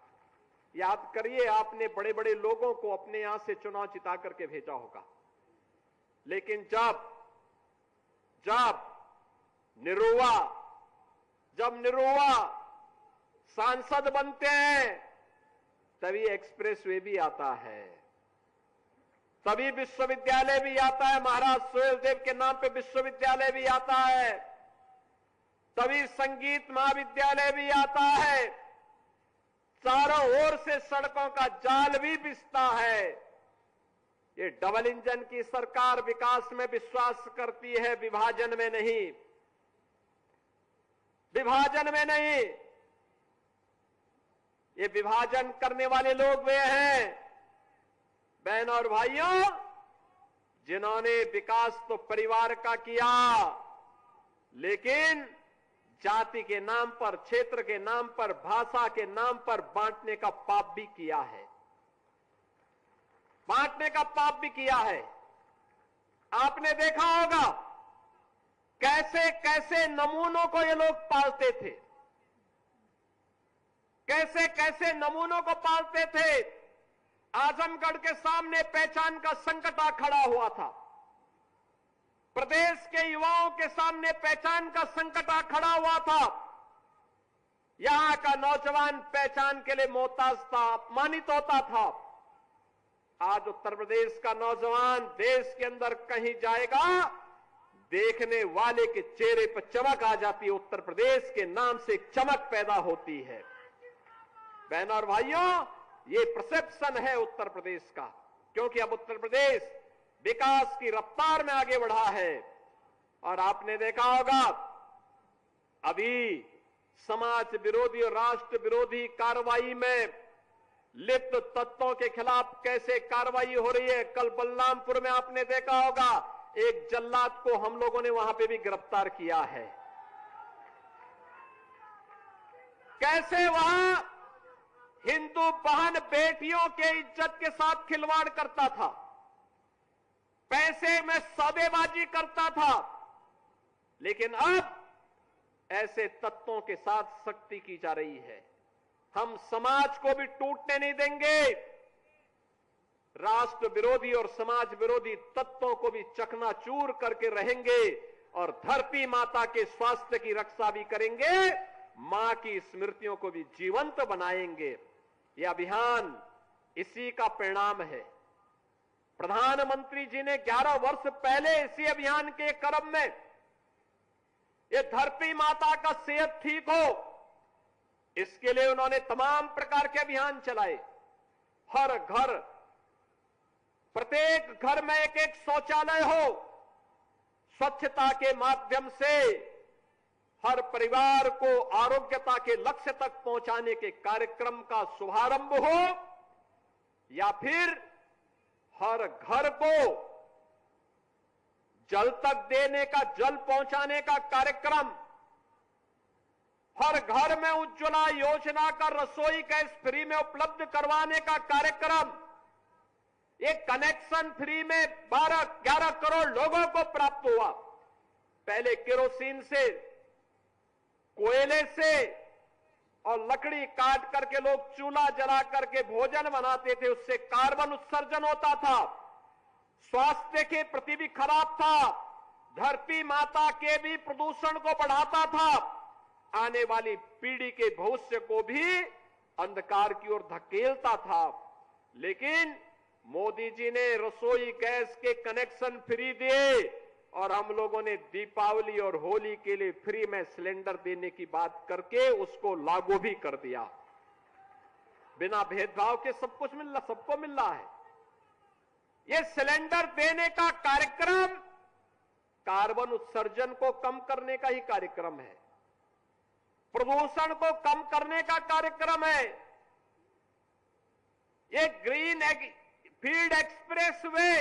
C: याद करिए, आपने बड़े बड़े लोगों को अपने यहां से चुनाव जिता करके भेजा होगा, लेकिन जब निरुआ सांसद बनते हैं तभी एक्सप्रेसवे भी आता है, तभी विश्वविद्यालय भी आता है, महाराज सुहेलदेव के नाम पे विश्वविद्यालय भी आता है, तभी संगीत महाविद्यालय भी आता है, चारों ओर से सड़कों का जाल भी बिछता है। ये डबल इंजन की सरकार विकास में विश्वास करती है, विभाजन में नहीं, विभाजन में नहीं। ये विभाजन करने वाले लोग वे हैं, बहनों और भाइयों, जिन्होंने विकास तो परिवार का किया, लेकिन जाति के नाम पर, क्षेत्र के नाम पर, भाषा के नाम पर बांटने का पाप भी किया है, बांटने का पाप भी किया है। आपने देखा होगा कैसे कैसे नमूनों को ये लोग पालते थे, कैसे कैसे नमूनों को पालते थे। आजमगढ़ के सामने पहचान का संकट आ खड़ा हुआ था, प्रदेश के युवाओं के सामने पहचान का संकट आ खड़ा हुआ था। यहां का नौजवान पहचान के लिए मोहताज था, अपमानित होता था। आज उत्तर प्रदेश का नौजवान देश के अंदर कहीं जाएगा, देखने वाले के चेहरे पर चमक आ जाती है, उत्तर प्रदेश के नाम से एक चमक पैदा होती है। बहनों और भाइयों, ये परसेप्शन है उत्तर प्रदेश का, क्योंकि अब उत्तर प्रदेश विकास की रफ्तार में आगे बढ़ा है। और आपने देखा होगा अभी समाज विरोधी और राष्ट्र विरोधी कार्रवाई में लिप्त तत्वों के खिलाफ कैसे कार्रवाई हो रही है। कल बलरामपुर में आपने देखा होगा एक जल्लाद को हम लोगों ने वहां पे भी गिरफ्तार किया है। कैसे वहां हिंदू बहन बेटियों के इज्जत के साथ खिलवाड़ करता था, पैसे में सौदेबाजी करता था, लेकिन अब ऐसे तत्वों के साथ सख्ती की जा रही है। हम समाज को भी टूटने नहीं देंगे, राष्ट्र विरोधी और समाज विरोधी तत्वों को भी चकनाचूर करके रहेंगे और धरती माता के स्वास्थ्य की रक्षा भी करेंगे, मां की स्मृतियों को भी जीवंत बनाएंगे। यह अभियान इसी का परिणाम है। प्रधानमंत्री जी ने 11 वर्ष पहले इसी अभियान के क्रम में ये धरती माता का सेहत ठीक हो, इसके लिए उन्होंने तमाम प्रकार के अभियान चलाए। हर घर, प्रत्येक घर में एक एक शौचालय हो, स्वच्छता के माध्यम से हर परिवार को आरोग्यता के लक्ष्य तक पहुंचाने के कार्यक्रम का शुभारंभ हो, या फिर हर घर को जल तक देने का, जल पहुंचाने का कार्यक्रम, हर घर में उज्ज्वला योजना का रसोई गैस फ्री में उपलब्ध करवाने का कार्यक्रम, एक कनेक्शन फ्री में 12-11 करोड़ लोगों को प्राप्त हुआ। पहले केरोसिन से, कोयले से और लकड़ी काट करके लोग चूल्हा जला करके भोजन बनाते थे, उससे कार्बन उत्सर्जन होता था, स्वास्थ्य के प्रति भी खराब था, धरती माता के भी प्रदूषण को बढ़ाता था, आने वाली पीढ़ी के भविष्य को भी अंधकार की ओर धकेलता था। लेकिन मोदी जी ने रसोई गैस के कनेक्शन फ्री दिए और हम लोगों ने दीपावली और होली के लिए फ्री में सिलेंडर देने की बात करके उसको लागू भी कर दिया। बिना भेदभाव के सब कुछ मिल रहा, सबको मिल रहा है। ये सिलेंडर देने का कार्यक्रम कार्बन उत्सर्जन को कम करने का ही कार्यक्रम है, प्रदूषण को कम करने का कार्यक्रम है। ये ग्रीन फील्ड एक्सप्रेस वे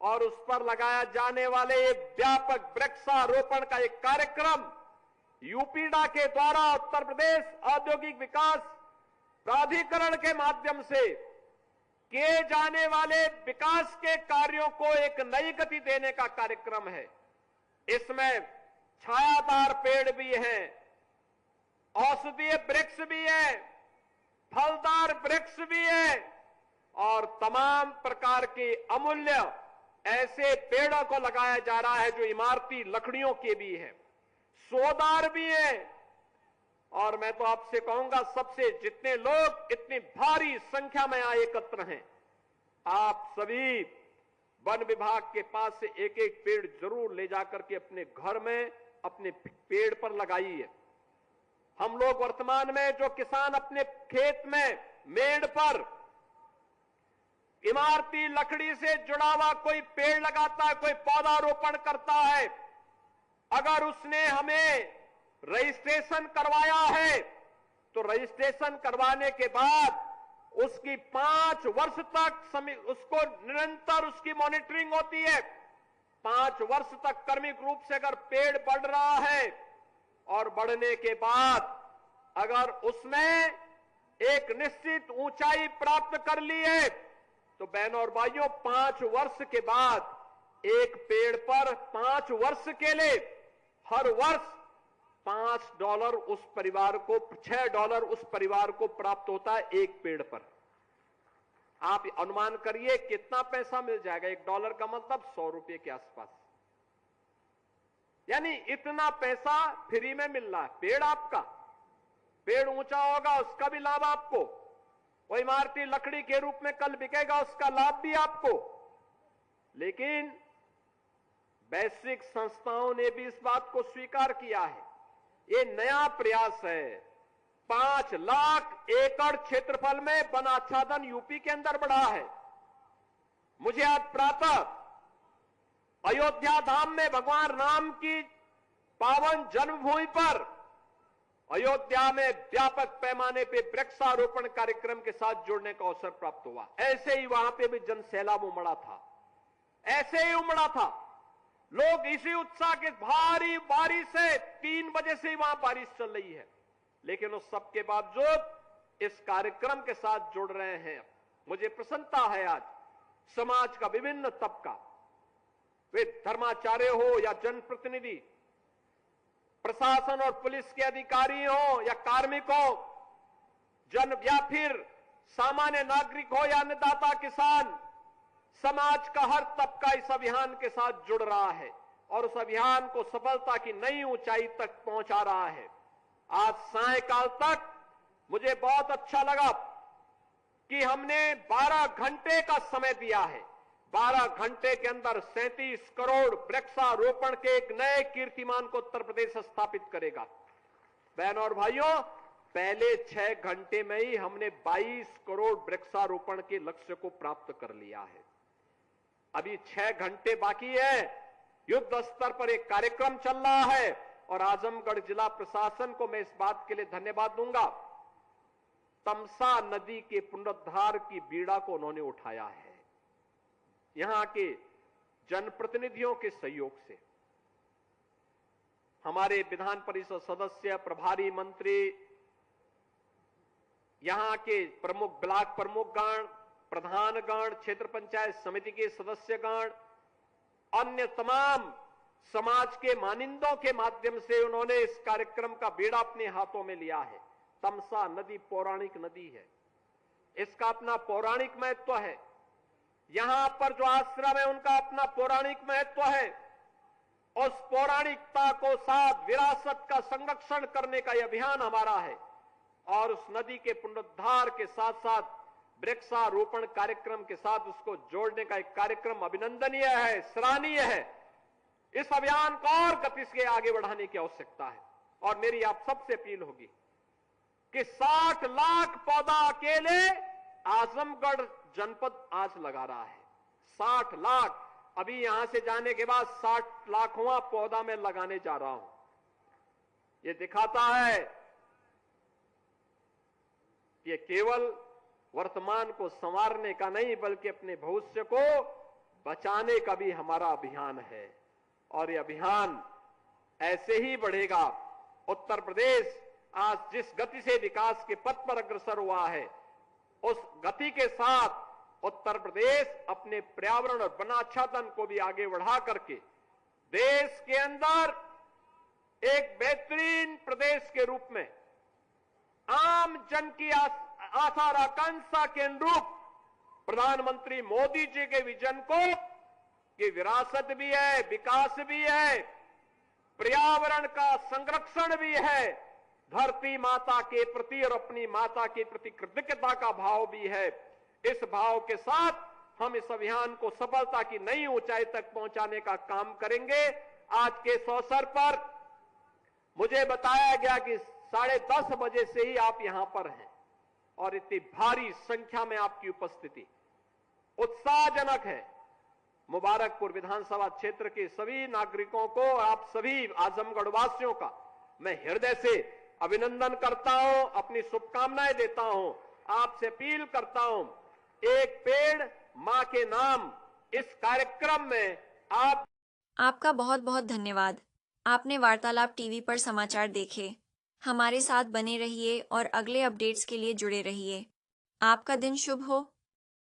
C: और उस पर लगाया जाने वाले एक व्यापक वृक्षारोपण का एक कार्यक्रम यूपीडा के द्वारा उत्तर प्रदेश औद्योगिक विकास प्राधिकरण के माध्यम से किए जाने वाले विकास के कार्यों को एक नई गति देने का कार्यक्रम है। इसमें छायादार पेड़ भी हैं, औषधीय वृक्ष भी है, फलदार वृक्ष भी है और तमाम प्रकार के अमूल्य ऐसे पेड़ों को लगाया जा रहा है जो इमारती लकड़ियों के भी हैं, सोदार भी हैं। और मैं तो आपसे कहूंगा, सबसे जितने लोग इतनी भारी संख्या में आए एकत्र हैं, आप सभी वन विभाग के पास से एक एक पेड़ जरूर ले जाकर के अपने घर में अपने पेड़ पर लगाइए। हम लोग वर्तमान में जो किसान अपने खेत में मेड़ पर इमारती लकड़ी से जुड़ा हुआ कोई पेड़ लगाता है, कोई पौधारोपण करता है, अगर उसने हमें रजिस्ट्रेशन करवाया है तो रजिस्ट्रेशन करवाने के बाद उसकी 5 वर्ष तक उसको निरंतर उसकी मॉनिटरिंग होती है। 5 वर्ष तक क्रमिक रूप से अगर पेड़ बढ़ रहा है और बढ़ने के बाद अगर उसने एक निश्चित ऊंचाई प्राप्त कर ली है तो बहनों और भाइयों 5 वर्ष के बाद एक पेड़ पर 5 वर्ष के लिए हर वर्ष $5 उस परिवार को, $6 उस परिवार को प्राप्त होता है एक पेड़ पर। आप अनुमान करिए कितना पैसा मिल जाएगा। $1 का मतलब 100 रुपए के आसपास, यानी इतना पैसा फ्री में मिल रहा है। पेड़ आपका, पेड़ ऊंचा होगा उसका भी लाभ आपको, वो इमारती लकड़ी के रूप में कल बिकेगा उसका लाभ भी आपको। लेकिन वैश्विक संस्थाओं ने भी इस बात को स्वीकार किया है। ये नया प्रयास है। 5 लाख एकड़ क्षेत्रफल में वन आच्छादन यूपी के अंदर बढ़ा है। मुझे आज प्रातः अयोध्या धाम में भगवान राम की पावन जन्मभूमि पर अयोध्या में व्यापक पैमाने पे वृक्षारोपण कार्यक्रम के साथ जुड़ने का अवसर प्राप्त हुआ। ऐसे ही वहां पे भी जन सैलाब उमड़ा था, ऐसे ही उमड़ा था। लोग इसी उत्साह के, भारी बारिश से 3 बजे से ही वहां बारिश चल रही है, लेकिन उस सब के बावजूद इस कार्यक्रम के साथ जुड़ रहे हैं। मुझे प्रसन्नता है आज समाज का विभिन्न तबका, वे धर्माचार्य हो या जनप्रतिनिधि, प्रशासन और पुलिस के अधिकारी हो या कार्मिक हो, जन या फिर सामान्य नागरिक हो या अन्नदाता किसान, समाज का हर तबका इस अभियान के साथ जुड़ रहा है और उस अभियान को सफलता की नई ऊंचाई तक पहुंचा रहा है। आज सायंकाल तक मुझे बहुत अच्छा लगा कि हमने 12 घंटे का समय दिया है। 12 घंटे के अंदर 37 करोड़ वृक्षारोपण के एक नए कीर्तिमान को उत्तर प्रदेश स्थापित करेगा। बहनों और भाइयों, पहले 6 घंटे में ही हमने 22 करोड़ वृक्षारोपण के लक्ष्य को प्राप्त कर लिया है। अभी 6 घंटे बाकी है। युद्ध स्तर पर एक कार्यक्रम चल रहा है और आजमगढ़ जिला प्रशासन को मैं इस बात के लिए धन्यवाद दूंगा। तमसा नदी के पुनरुद्धार की बीड़ा को उन्होंने उठाया है, यहां के जनप्रतिनिधियों के सहयोग से। हमारे विधान परिषद सदस्य, प्रभारी मंत्री, यहां के प्रमुख, ब्लॉक प्रमुखगण, प्रधानगण, क्षेत्र पंचायत समिति के सदस्यगण, अन्य तमाम समाज के मानिंदों के माध्यम से उन्होंने इस कार्यक्रम का बीड़ा अपने हाथों में लिया है। तमसा नदी पौराणिक नदी है, इसका अपना पौराणिक महत्व है। यहां पर जो आश्रम है उनका अपना पौराणिक महत्व है। उस पौराणिकता को साथ विरासत का संरक्षण करने का यह अभियान हमारा है और उस नदी के पुनरुद्धार के साथ साथ वृक्षारोपण कार्यक्रम के साथ उसको जोड़ने का एक कार्यक्रम अभिनंदनीय है, सराहनीय है। इस अभियान को और गति से आगे बढ़ाने की आवश्यकता है और मेरी आप सबसे अपील होगी कि 60 लाख पौधा अकेले आजमगढ़ जनपद आज लगा रहा है। 60 लाख, अभी यहां से जाने के बाद 60 लाखवां पौधा मैं लगाने जा रहा हूं। ये दिखाता है ये केवल वर्तमान को संवारने का नहीं बल्कि अपने भविष्य को बचाने का भी हमारा अभियान है और ये अभियान ऐसे ही बढ़ेगा। उत्तर प्रदेश आज जिस गति से विकास के पथ पर अग्रसर हुआ है, उस गति के साथ उत्तर प्रदेश अपने पर्यावरण और वनाच्छादन को भी आगे बढ़ा करके देश के अंदर एक बेहतरीन प्रदेश के रूप में आम जन की आशा और आकांक्षा के अनुरूप प्रधानमंत्री मोदी जी के विजन को ये विरासत भी है, विकास भी है, पर्यावरण का संरक्षण भी है, धरती माता के प्रति और अपनी माता के प्रति कृतज्ञता का भाव भी है। इस भाव के साथ हम इस अभियान को सफलता की नई ऊंचाई तक पहुंचाने का काम करेंगे। आज के इस अवसर पर मुझे बताया गया कि 10:30 बजे से ही आप यहां पर हैं और इतनी भारी संख्या में आपकी उपस्थिति उत्साहजनक है। मुबारकपुर विधानसभा क्षेत्र के सभी नागरिकों को, आप सभी आजमगढ़ वासियों का मैं हृदय से अभिनंदन करता हूं, अपनी शुभकामनाएं देता हूं। आपसे अपील करता हूं, एक पेड़ मां के नाम इस कार्यक्रम में
A: आपका बहुत बहुत धन्यवाद। आपने वार्तालाप टीवी पर समाचार देखे। हमारे साथ बने रहिए और अगले अपडेट्स के लिए जुड़े रहिए। आपका दिन शुभ हो।